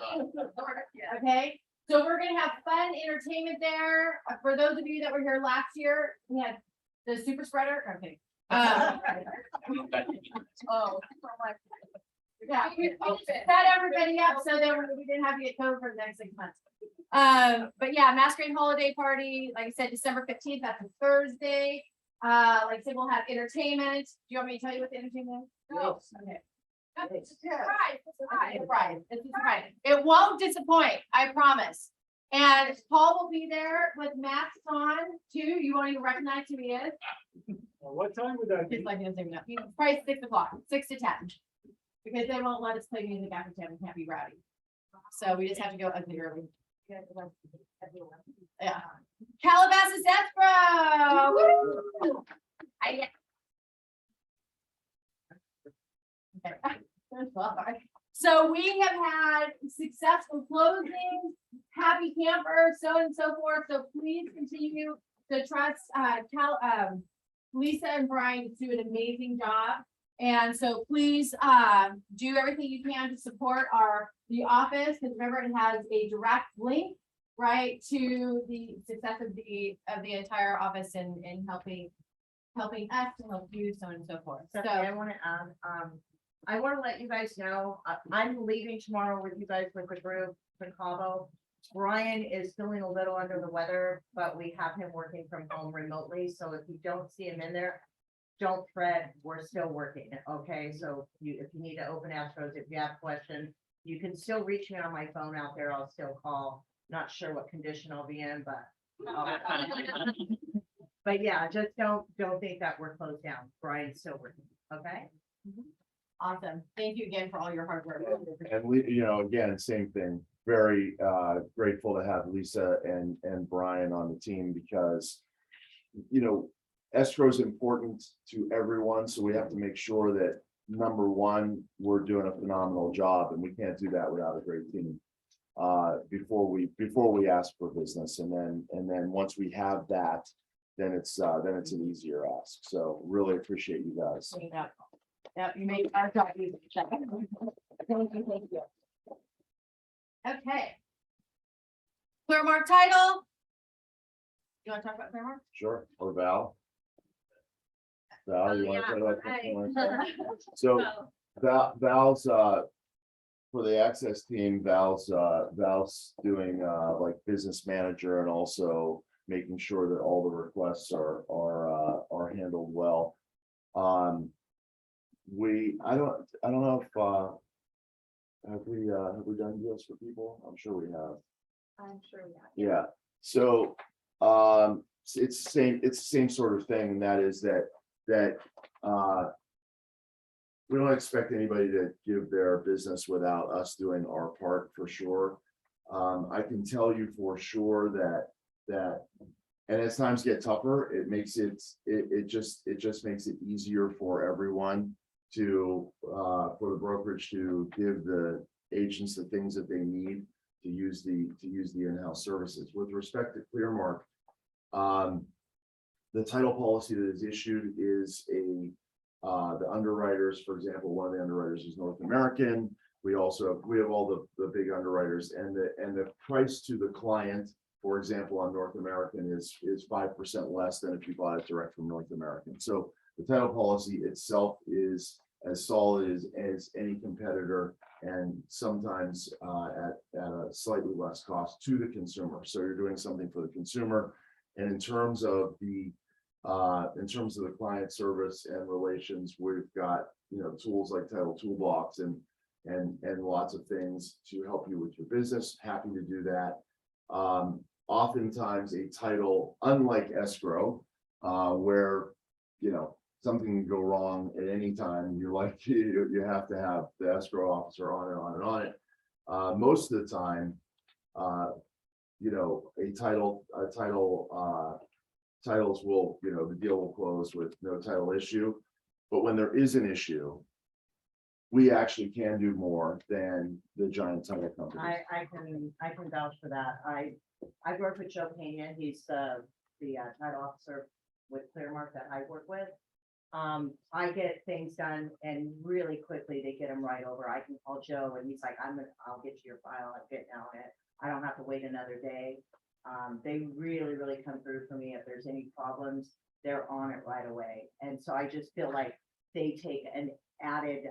Okay, so we're gonna have fun entertainment there. For those of you that were here last year, we had the super spreader. Okay. Oh. Yeah, we set everybody up so that we didn't have to get COVID for the next 6 months. But yeah, masquerade holiday party, like I said, December 15th, that's a Thursday. Like I said, we'll have entertainment. Do you want me to tell you what the entertainment is? No. Okay. It's a surprise. It's a surprise. It's a surprise. It won't disappoint, I promise. And Paul will be there with masks on too. You won't even recognize who he is. What time would that be? It's like, probably 6 o'clock, 6 to 10. Because they won't let us play music after 10, we can't be rowdy. So we just have to go ugly early. Yeah. Calabasas Escrow. Woo! Okay. So we have had successful closings, happy campers, so on and so forth. So please continue to trust Lisa and Brian to do an amazing job. And so please do everything you can to support the office, because remember, it has a direct link right to the success of the entire office in helping us to help you, so on and so forth. So So I want to add, I want to let you guys know, I'm leaving tomorrow with you guys with the group in Cabo. Brian is feeling a little under the weather, but we have him working from home remotely, so if you don't see him in there, don't fret, we're still working, okay? So if you need to open Astros, if you have questions, you can still reach me on my phone out there, I'll still call. Not sure what condition I'll be in, but. But yeah, just don't think that we're closed down. Brian's still working, okay? Awesome. Thank you again for all your hard work. And we, you know, again, same thing, very grateful to have Lisa and Brian on the team because, you know, escrow is important to everyone, so we have to make sure that number one, we're doing a phenomenal job, and we can't do that without a great team. Before we ask for business, and then once we have that, then it's an easier ask. So really appreciate you guys. Yeah, you made our job easy. Thank you. Okay. Clearmark title. You want to talk about Clearmark? Sure, or Val? Val, you want to talk about? So Val's for the access team, Val's doing like business manager and also making sure that all the requests are handled well. I don't know if have we done deals for people? I'm sure we have. I'm sure we have. Yeah, so it's the same sort of thing, and that is that we don't expect anybody to give their business without us doing our part for sure. I can tell you for sure that and as times get tougher, it just makes it easier for everyone to for the brokerage to give the agents the things that they need to use the in-house services. With respect to Clearmark, the title policy that is issued is the underwriters, for example, one of the underwriters is North American. We have all the big underwriters, and the price to the client, for example, on North American is 5% less than if you bought it direct from North American. So the title policy itself is as solid as any competitor, and sometimes at a slightly less cost to the consumer. So you're doing something for the consumer. And in terms of the client service and relations, we've got, you know, tools like Title Toolbox and lots of things to help you with your business. Happy to do that. Oftentimes a title, unlike escrow, where, you know, something can go wrong at any time, you have to have the escrow officer on and on it. Most of the time, you know, titles will, you know, the deal will close with no title issue. But when there is an issue, we actually can do more than the giant title companies. I can vouch for that. I work with Joe Pena. He's the title officer with Clearmark that I work with. I get things done and really quickly they get them right over. I can call Joe and he's like, I'll get you your file. I'm getting on it. I don't have to wait another day. They really come through for me. If there's any problems, they're on it right away. And so I just feel like they take an added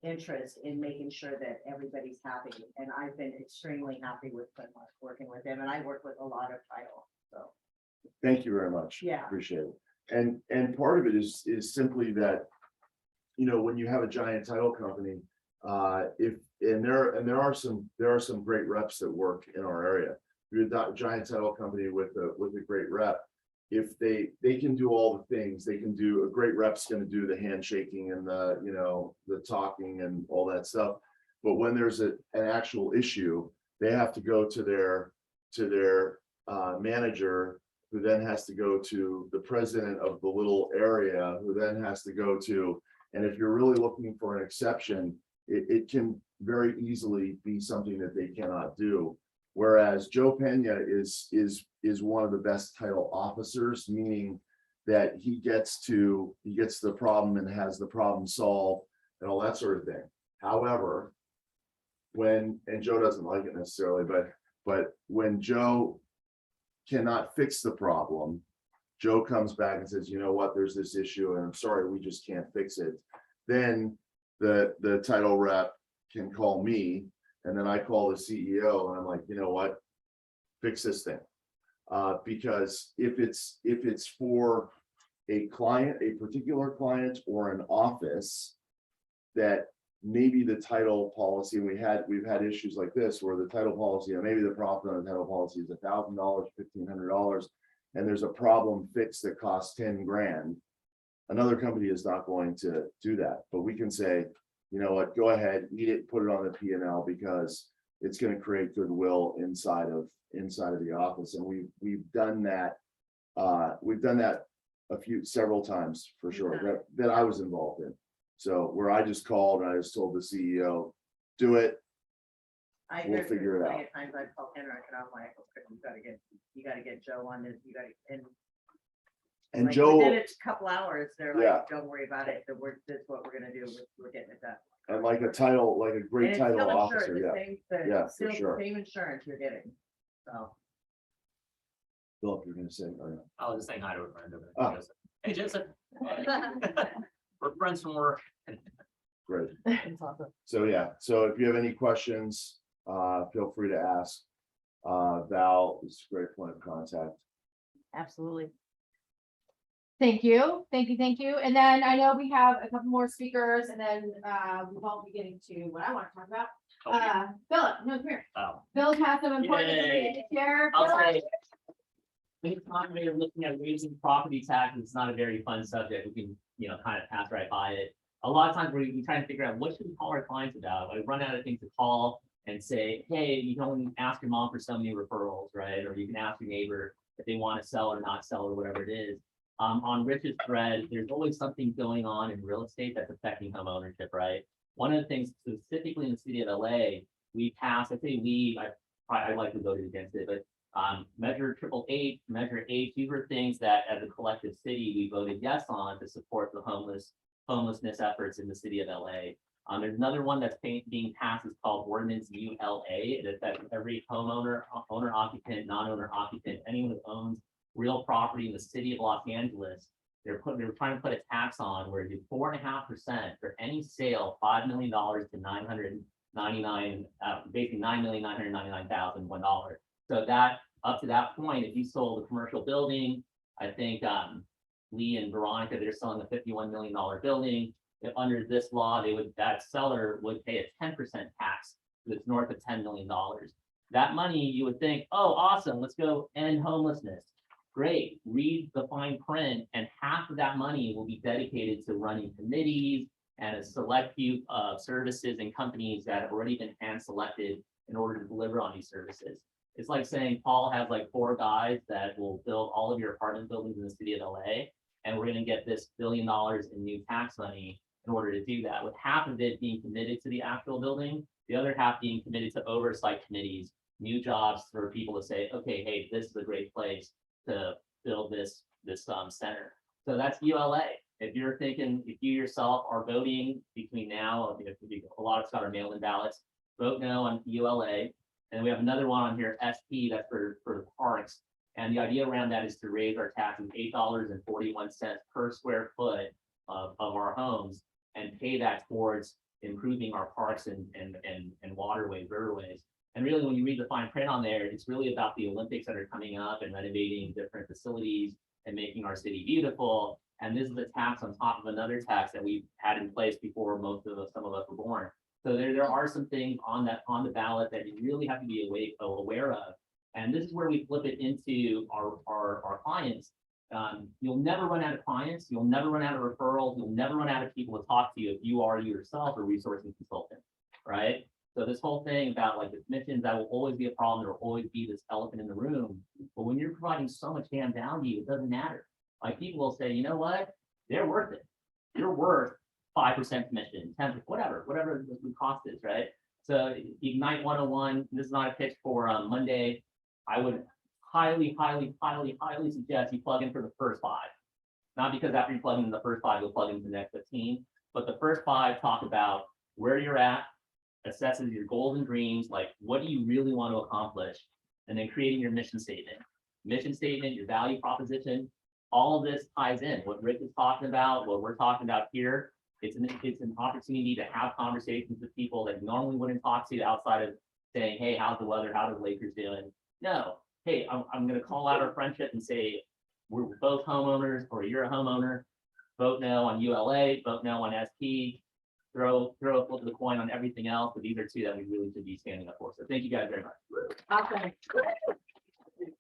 interest in making sure that everybody's happy. And I've been extremely happy with Clearmark, working with them, and I work with a lot of title, so. Thank you very much. Yeah. Appreciate it. And part of it is simply that, you know, when you have a giant title company, there are some great reps that work in our area. You're a giant title company with a great rep. If they can do all the things, they can do, a great rep's going to do the handshaking and the, you know, the talking and all that stuff. But when there's an actual issue, they have to go to their manager, who then has to go to the president of the little area, who then has to go to, and if you're really looking for an exception, it can very easily be something that they cannot do. Whereas Joe Pena is one of the best title officers, meaning that he gets the problem and has the problem solved and all that sort of thing. However, and Joe doesn't like it necessarily, but when Joe cannot fix the problem, Joe comes back and says, you know what, there's this issue and I'm sorry, we just can't fix it. Then the title rep can call me, and then I call the CEO, and I'm like, you know what? Fix this thing. Because if it's for a client, a particular client or an office, that maybe the title policy, and we've had issues like this where the title policy, and maybe the profit on the title policy is $1,000, $1,500, and there's a problem fix that costs 10 grand. Another company is not going to do that, but we can say, you know what, go ahead, eat it, put it on the P&L, because it's going to create goodwill inside of the office. And we've done that. We've done that several times for sure, that I was involved in. So where I just called and I just told the CEO, do it. We'll figure it out. Times I call Henrik and I'm like, okay, you gotta get Joe on this, And like, Joe, within a couple hours, they're Yeah. like, don't worry about it, this is what we're gonna do, we're getting it done. and like a title, like a And great it's title still officer, insured, yeah. Yeah, for still sure. the same insurance you're getting, so. Philip, you're gonna say, oh, yeah. I was just saying hi to a friend over Oh. there. Hey, Joseph. We're friends from work. Great. So yeah, so if you have any questions, feel free to ask. Val is a great point of contact. Absolutely. Thank you, thank you, thank you. And then I know we have a couple more speakers and then we won't be getting to what I want to talk about. Philip, no, come here. Oh. Philip has some important Yay. information to share. I'll Philip? say, anytime we're looking at raising property taxes, it's not a very fun subject. We can, kind of pass right by it. A lot of times we try to figure out what should we call our clients about. I run out of things to call and say, hey, you don't ask your mom for so many referrals, right? Or you can ask your neighbor if they want to sell or not sell or whatever it is. On Rich's thread, there's always something going on in real estate that's affecting home ownership, right? One of the things specifically in the city of LA, we passed, I likely voted against it, but Measure 888, Measure H, these were things that as a collective city, we voted yes on to support the homelessness efforts in the city of LA. There's another one that's being passed, is called Ordinance ULA. It affects every homeowner, owner occupant, non-owner occupant, anyone who owns real property in the city of Los Angeles. They're trying to put a tax on where you do 4.5% for any sale, $5 million to basically $9,999,001. So that up to that point, if you sold a commercial building, I think Lee and Veronica, they're selling a $51 million building. If under this law, that seller would pay a 10% tax that's north of $10 million. That money, you would think, oh, awesome, let's go end homelessness. Great, read the fine print, and half of that money will be dedicated to running committees and a select few services and companies that have already been hand selected in order to deliver on these services. It's like saying Paul has like 4 guys that will build all of your apartment buildings in the city of LA, and we're going to get this $1 billion in new tax money in order to do that, with half of it being committed to the actual building, the other half being committed to oversight committees, new jobs for people to say, okay, hey, this is a great place to build this center. So that's ULA. If you're thinking, if you yourself are voting between now, a lot of us got our mail-in ballots, vote no on ULA. And we have another one on here, SP, that's for the parks. And the idea around that is to raise our taxes $8.41 per square foot of our homes and pay that towards improving our parks and waterways, riverways. And really, when you read the fine print on there, it's really about the Olympics that are coming up and renovating different facilities and making our city beautiful. And this is a tax on top of another tax that we've had in place before some of us were born. So there are some things on the ballot that you really have to be aware of. And this is where we flip it into our clients. You'll never run out of clients. You'll never run out of referrals. You'll never run out of people to talk to you if you are yourself a resourcing consultant, right? So this whole thing about like the commissions, that will always be a problem. There will always be this elephant in the room. But when you're providing so much damn value, it doesn't matter. Like people will say, you know what? They're worth it. You're worth 5% commission, 10%, whatever the cost is, right? So Ignite 101, this is not a pitch for Monday. I would highly suggest you plug in for the first 5. Not because after you plug in the first 5, you'll plug into the next 15, but the first 5 talk about where you're at, assesses your goals and dreams, like what do you really want to accomplish, and then creating your mission statement, your value proposition. All of this ties in what Rick is talking about, what we're talking about here. It's an opportunity to have conversations with people that you normally wouldn't talk to outside of saying, hey, how's the weather? How are the Lakers doing? No, hey, I'm gonna call out our friendship and say, we're both homeowners, or you're a homeowner. Vote no on ULA, vote no on SP, throw a flip of the coin on everything else, but these are two that we really should be standing up for. So thank you guys very much. Awesome.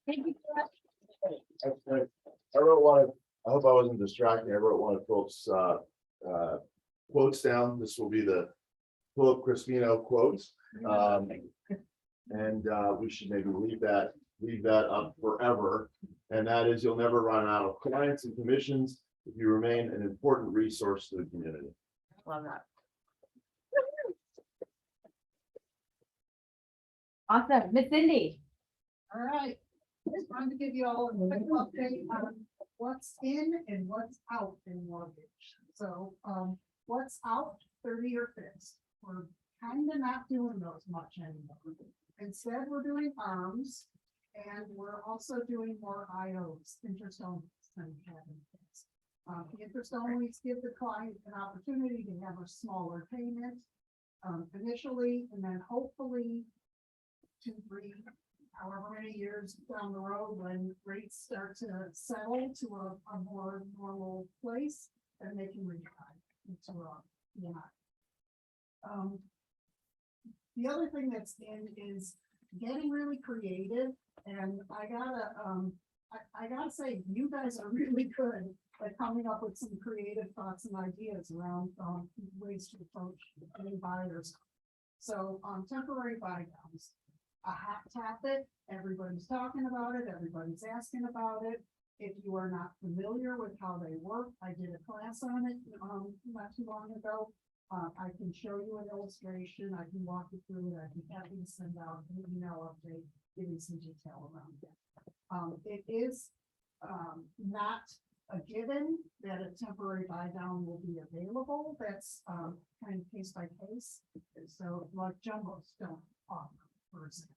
Thank you. I wrote one, I hope I wasn't distracting. I wrote one of Philip's quotes down. This will be the Philip Crispino quotes. And we should maybe leave that up forever. And that is, you'll never run out of clients and commissions if you remain an important resource to the community. Love that. Awesome. Miss Cindy. All right, just wanted to give you all a quick update on what's in and what's out in mortgage. So, what's out, 30-year fixed. We're kind of not doing those much anymore. Instead, we're doing ARMs, and we're also doing more IOs, interest only than having fixed. The interest only give the client an opportunity to have a smaller payment initially, and then hopefully 2, 3, however many years down the road, when rates start to settle to a more normal place, then they can refi into a EMI. The other thing that's in is getting really creative, and I gotta say, you guys are really good at coming up with some creative thoughts and ideas around ways to approach any buyers. So temporary buy downs. A hot topic, everybody's talking about it, everybody's asking about it. If you are not familiar with how they work, I did a class on it not too long ago. I can show you an illustration, I can walk you through it, I can have you send out an email update, giving some detail around it. It is not a given that a temporary buy down will be available. That's kind of case by case. So like jumbos don't offer, for example.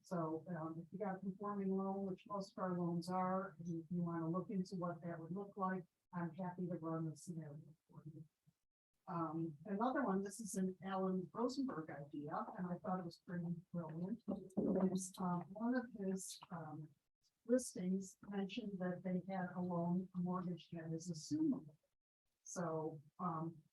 So if you got a conforming loan, which most of our loans are, and if you want to look into what that would look like, I'm happy to run the scenario for you. Another one, this is an Alan Rosenberg idea, and I thought it was pretty brilliant. There's, one of his listings mentioned that they had a loan, a mortgage that is assumable. So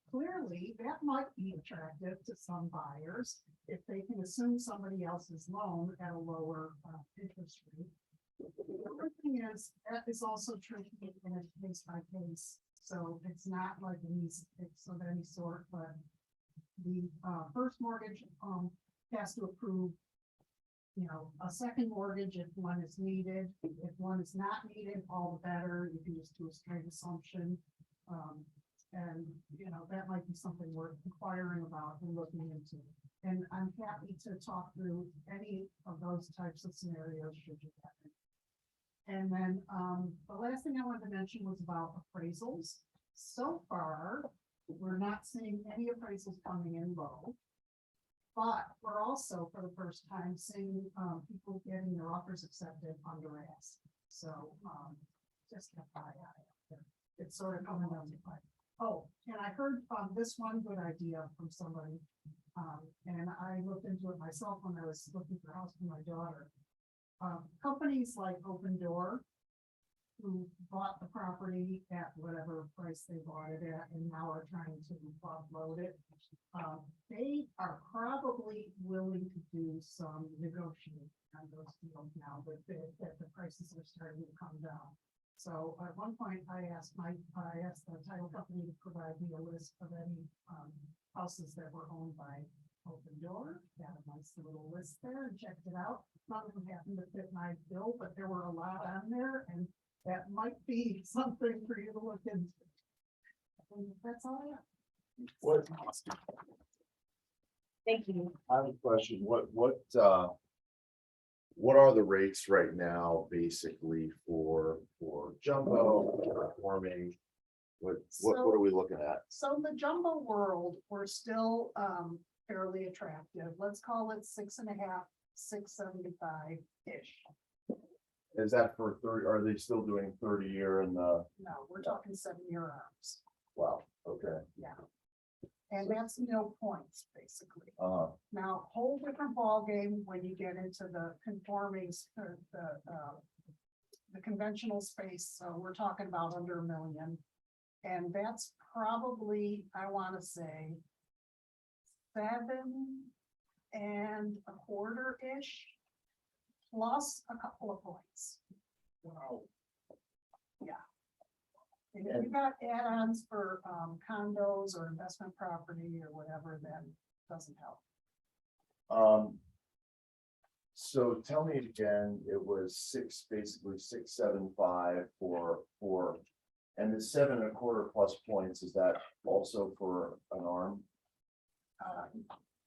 clearly that might be attractive to some buyers if they can assume somebody else's loan at a lower interest rate. The other thing is that is also tricky in a case by case. So it's not like an easy fix of any sort, but the first mortgage has to approve, you know, a second mortgage if one is needed. If one is not needed, all the better. You can just do a straight assumption. And you know, that might be something worth inquiring about and looking into. And I'm happy to talk through any of those types of scenarios should you have it. And then the last thing I wanted to mention was about appraisals. So far, we're not seeing any appraisals coming in low, but we're also for the first time seeing people getting their offers accepted under ask. So just FYI, it's sort of coming down to fight. Oh, and I heard this one good idea from somebody, and I looked into it myself when I was looking for a house for my daughter. Companies like Open Door, who bought the property at whatever price they bought it at and now are trying to offload it, they are probably willing to do some negotiating on those deals now that the prices are starting to come down. So at one point I asked the title company to provide me a list of any houses that were owned by Open Door. Got a nice little list there and checked it out. None of them happened to fit my bill, but there were a lot on there, and that might be something for you to look into. And that's all I have. What, Thank you. I have a question. What are the rates right now basically for jumbo, performing? What are we looking at? So the jumbo world, we're still fairly attractive. Let's call it 6.5, 675-ish. Is that for 30? Are they still doing 30-year and No, we're talking 7-year arms. Wow, okay. And that's no points, basically. Uh, Now, whole different ballgame when you get into the conforming, the conventional space, so we're talking about under $1 million. And that's probably, I wanna say, 7.25-ish, plus a couple of points. Wow. And if you got add-ons for condos or investment property or whatever, then doesn't help. So tell me again, it was basically 675 for, and the 7.25 plus points, is that also for an arm?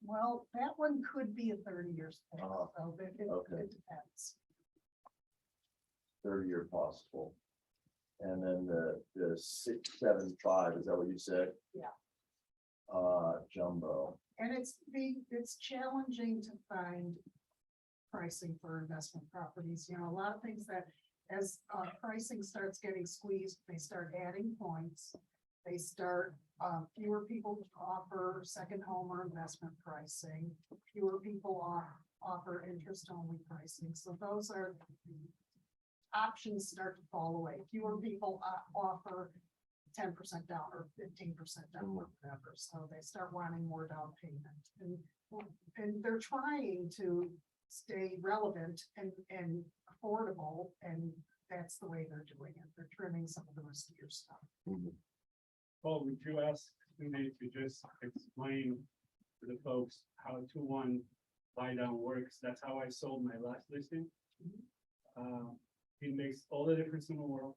Well, that one could be a 30 years. So okay. it depends. 30-year possible. And then the 675, is that what you said? Yeah. Jumbo. And it's challenging to find pricing for investment properties. You know, a lot of things that as pricing starts getting squeezed, they start adding points. They start, fewer people offer second home or investment pricing. Fewer people offer interest only pricing. So those are options start to fall away. Fewer people offer 10% down or 15% down or whatever. So they start wanting more down payment, and they're trying to stay relevant and affordable, and that's the way they're doing it. They're trimming some of the riskier stuff. Paul, would you ask me to just explain to the folks how 2-1 buy down works? That's how I sold my last listing. It makes all the difference in the world.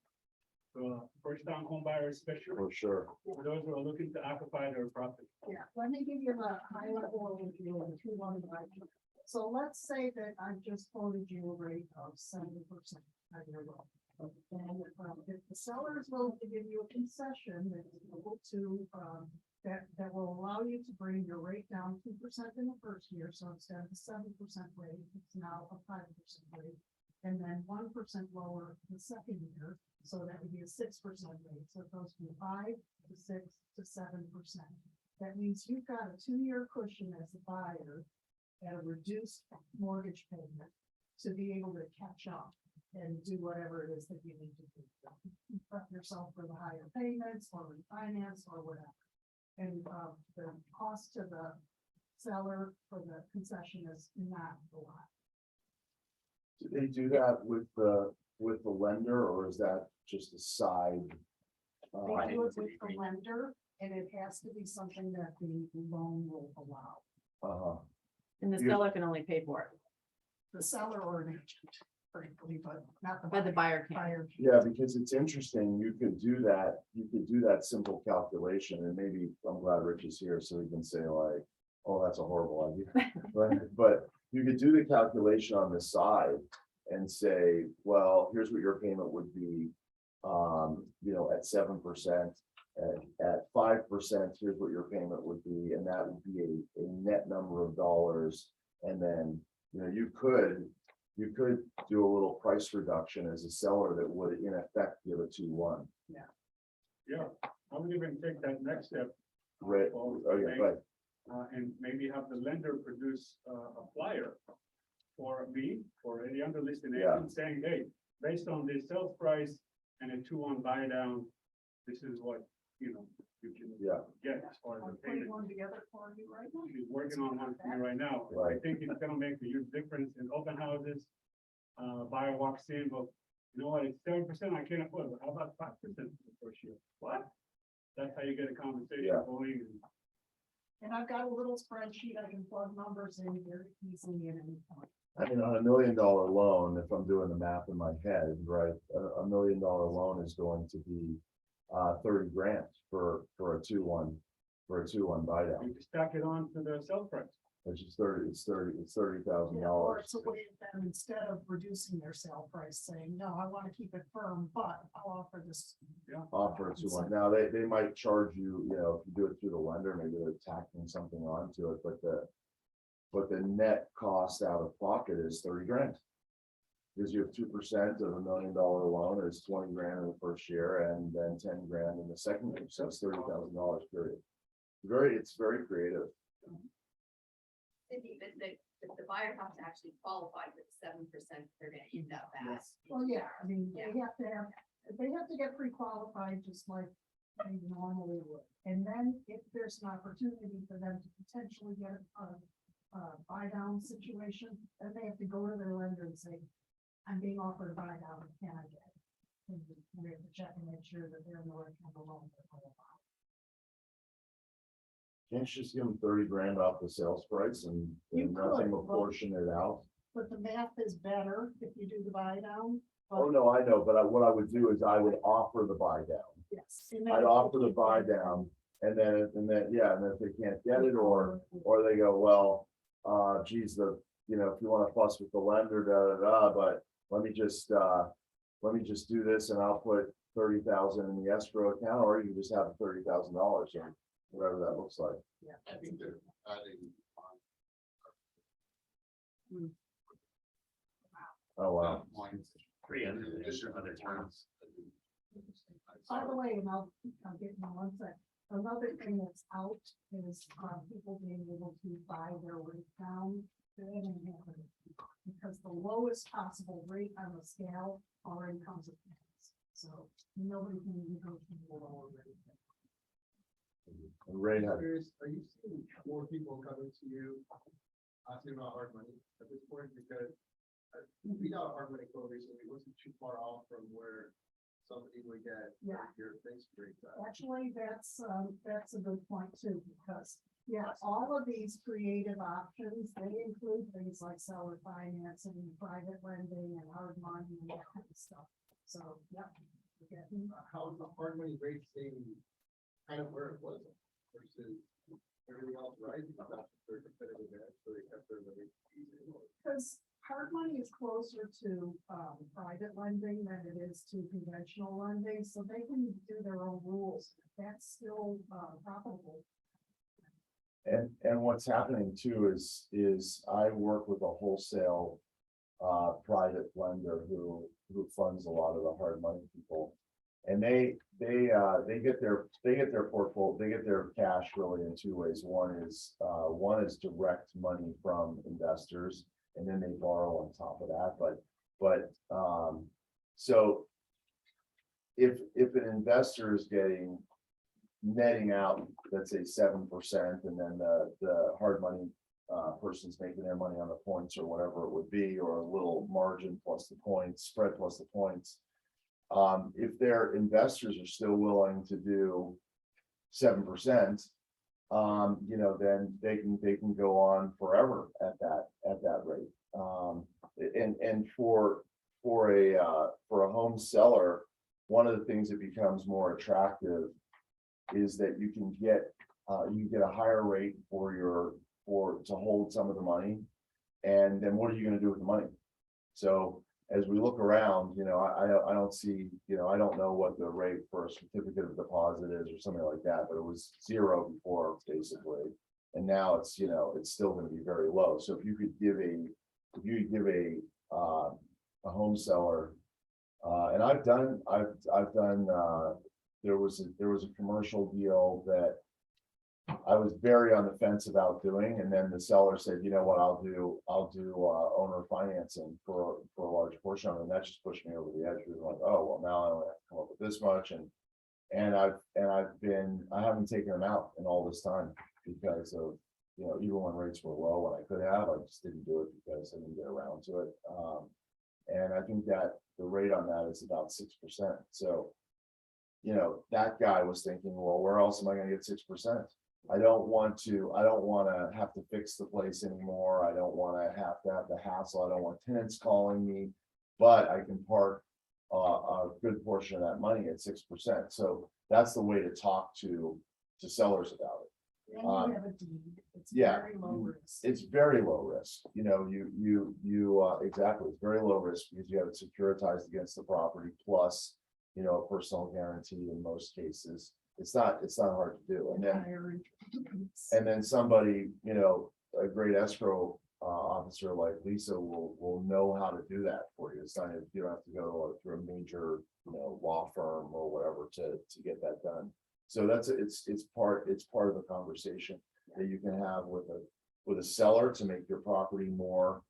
So first time home buyers, especially. For sure. For those who are looking to occupy their property. Yeah, let me give you a high level overview of 2-1 buy. So let's say that I've just quoted you a rate of 70% of your loan. And if the seller is willing to give you a concession that's able to, that will allow you to bring your rate down 2% in the first year, so instead of the 7% rate, it's now a 5% rate. And then 1% lower the second year, so that would be a 6% rate. So it goes from 5 to 6 to 7%. That means you've got a 2-year cushion as a buyer at a reduced mortgage payment to be able to catch up and do whatever it is that you need to do. Prep yourself for the higher payments or refinance or whatever. And the cost to the seller for the concession is not a lot. Do they do that with the lender, or is that just a side? They do it with the lender, and it has to be something that the loan will allow. And the You- seller can only pay for it, The seller or an agent, frankly, but not the. but the buyer can. Buyer. Yeah, because it's interesting, you could do that simple calculation, and maybe, I'm glad Rich is here, so he can say like, oh, that's a horrible idea. But you could do the calculation on the side and say, well, here's what your payment would be, at 7%, at 5%, here's what your payment would be, and that would be a net number of dollars. And then, you could do a little price reduction as a seller that would in effect give a 2-1. Yeah, I would even take that next step. Right. Paul, Oh, yeah, right. And maybe have the lender produce a flyer for me, or any other listing Yeah. agent saying, hey, based on this sales price and a 2-1 buy down, this is what, you can get as far as I'm the putting payment. one together for you right now. She's working on one for me right now. I Right. think it's gonna make a huge difference in open houses. Buyer walks in, but you know what, it's 7%, I can't afford it. How about 5% for the first year? What? That's how you get a conversation Yeah. going. And I've got a little spreadsheet, I can plug numbers in very easily at any point. I mean, on $1 million loan, if I'm doing the math in my head, right, a $1 million loan is going to be 30 grand for a 2-1 buy down, You can stack it on to the sale price. which is $30,000. Or it's a way of them, instead of reducing their sale price, saying, no, I want to keep it firm, but I'll offer this. Offer a 2-1. Now, they might charge you, if you do it through the lender, maybe they're tacking something onto it, but the net cost out of pocket is 30 grand. Because you have 2% of $1 million loan is 20 grand in the first year and then 10 grand in the second year, so it's $30,000 period. It's very creative. Cindy, the buyer has to actually qualify for the 7% they're gonna end up at. Well, yeah, I mean, they have to get pre-qualified just like they normally would. And then if there's an opportunity for them to potentially get a buy down situation, then they have to go to their lender and say, I'm being offered a buy down, can I get it? And we have to check and make sure that they're in the right kind of loan. Can't you just give them 30 grand off the sales price and You nothing could, will portion it out? But the math is better if you do the buy down. Oh, no, I know, but what I would do is I would offer the buy down. Yes. and then I'd if offer they the buy can't get it, down and then if they can't get it or they go, well, geez, if you want to fuss with the lender, but let me just do this and I'll put 30,000 in the escrow account, or you can just have $30,000 or whatever that looks like. Yeah. I think they're adding. Oh, wow. Other terms. By the way, and I'll get in one sec. Another thing that's out is people being able to buy their rate down. That ain't happening, because the lowest possible rate on the scale already comes with tax. So nobody can even go to the lower rate. Ray had, Are you seeing more people coming to you asking about hard money at this point? Because we got a hard money quote recently, it wasn't too far off from where somebody would get your base rate. Actually, that's a good point too, because all of these creative options, they include things like seller financing, private lending and hard money and that kind of stuff. So, yeah. How's the hard money rate staying kind of where it was versus everything else rising? That's their competitive edge, so they kept their rate easy. Because hard money is closer to private lending than it is to conventional lending, so they can do their own rules. That's still profitable. and what's happening too is I work with a wholesale private lender who funds a lot of the hard money people. And they get their portfolio, they get their cash really in two ways. One is direct money from investors, and then they borrow on top of that. But so if an investor is netting out, let's say 7%, and then the hard money person's making their money on the points or whatever it would be, or a little margin plus the points, spread plus the points. If their investors are still willing to do 7%, then they can go on forever at that rate. And for a home seller, one of the things that becomes more attractive is that you can get a higher rate to hold some of the money, and then what are you going to do with the money? So as we look around, I don't see, I don't know what the rate for a certificate of deposit is or something like that, but it was 0 before basically, and now it's still going to be very low. So if you could give a home seller, and I've done there was a commercial deal that I was very on the fence about doing, and then the seller said, you know what, I'll do owner financing for a large portion of it, and that just pushed me over the edge. We were like, oh well, now I only have to come up with this much, and I haven't taken them out in all this time because of even when rates were low, when I could have, I just didn't do it because I didn't get around to it. And I think that the rate on that is about 6%. So that guy was thinking, well, where else am I going to get 6%? I don't want to have to fix the place anymore. I don't want to have the hassle. I don't want tenants calling me, but I can park a good portion of that money at 6%. So that's the way to talk to sellers about it. Then you have a deed. It's Yeah, very low risk. it's very low risk. Exactly. It's very low risk because you have it securitized against the property plus, a personal guarantee in most cases. It's not hard to do. And then somebody, a great escrow officer like Lisa will know how to do that for you. It's not, you don't have to go through a major, law firm or whatever to get that done. So it's part of the conversation that you can have with a seller to make your property more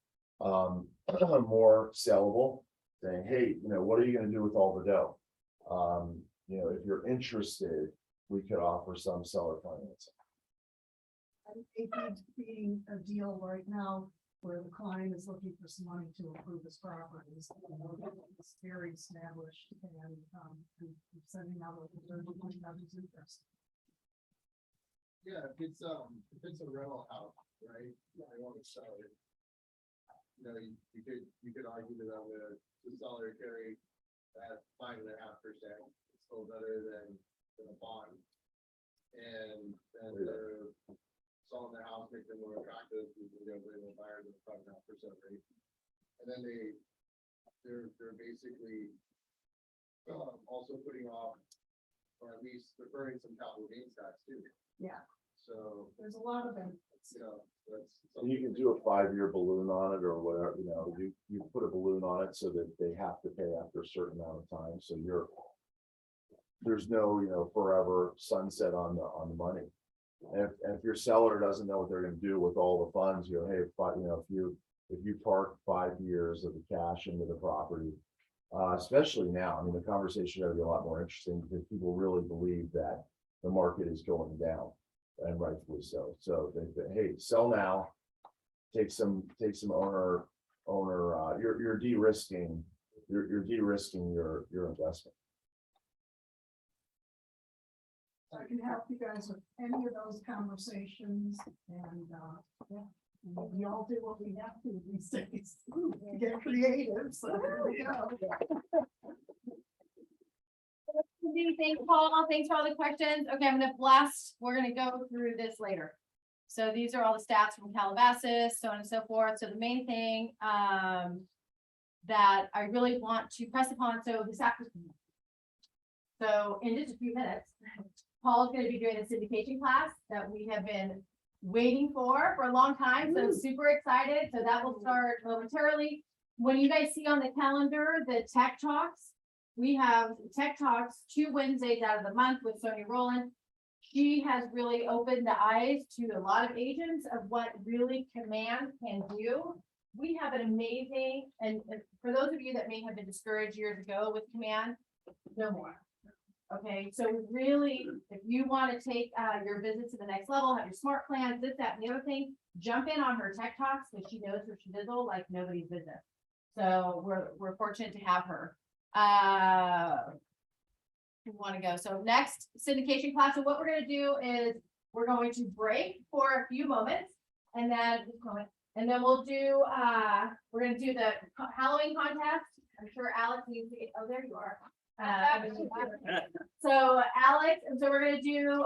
more sellable. Saying, hey, what are you gonna do with all the dough? If you're interested, we could offer some seller financing. It keeps being a deal right now where the client is looking for some money to improve his properties. It's very established and sending out a interest. Yeah, if it's a rental house, right? I want to sell it. You could argue that I'm the seller carry that 5.5%. It's still better than a bond. And they're selling their house, make them more attractive, you can go bring the buyer to the 5.5% rate. And then they're basically also putting off, or at least deferring some capital gains tax too. Yeah, So there's a lot of benefits. That's. And you can do a 5-year balloon on it or whatever, you put a balloon on it so that they have to pay after a certain amount of time. So there's no, forever sunset on the money. And if your seller doesn't know what they're gonna do with all the funds, hey, if you park 5 years of the cash into the property, especially now, the conversation is gonna be a lot more interesting because people really believe that the market is going down, and rightfully so. So they say, hey, sell now, take some owner, you're de-risking, you're de-risking your investment. I can help you guys with any of those conversations and, yeah. We all do what we have to these days to get creative, so there we go. Thanks, Paul. Thanks for all the questions. Okay, I'm gonna blast. We're gonna go through this later. So these are all the stats from Calabasas, so on and so forth. So the main thing that I really want to press upon, so this afternoon. So in just a few minutes, Paul's gonna be doing a syndication class that we have been waiting for a long time. So super excited. So that will start momentarily. When you guys see on the calendar, the tech talks, we have tech talks 2 Wednesdays out of the month with Sonia Rowland. She has really opened the eyes to a lot of agents of what really Command can do. We have an amazing, and for those of you that may have been discouraged years ago with Command, no more. Okay, so really, if you want to take your business to the next level, have your smart plans, this, that, and the other thing, jump in on her tech talks because she knows her shizzle like nobody's business. So we're fortunate to have her. We want to go. So next syndication class. So what we're going to do is we're going to break for a few moments, and then we'll do we're going to do the Halloween contest. I'm sure Alex needs to get. Oh, there you are. So Alex, and so we're going to do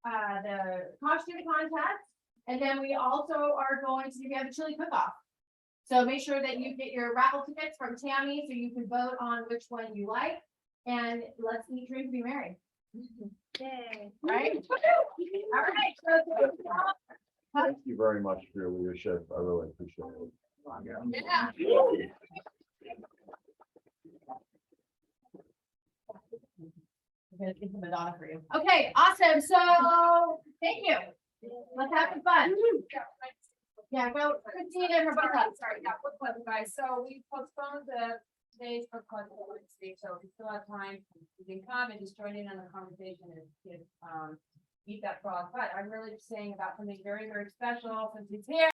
the costume contest, and then we also are going to have a chili cook-off. So make sure that you get your raffle tickets from Tammy so you can vote on which one you like. And let's eat, drink, be merry. Yay. Right? All right. Thank you very much for your leadership. I really appreciate it. Yeah. I'm gonna get the Madonna for you. Okay, awesome. So thank you. Let's have some fun. Yeah, go Christine and Rebecca. Sorry, yeah, quick one, guys. So we postponed the days for Potluck speak, so if you still have time, you can come and just join in on the conversation and eat that frog. But I'm really just saying about something very, very special since he's here.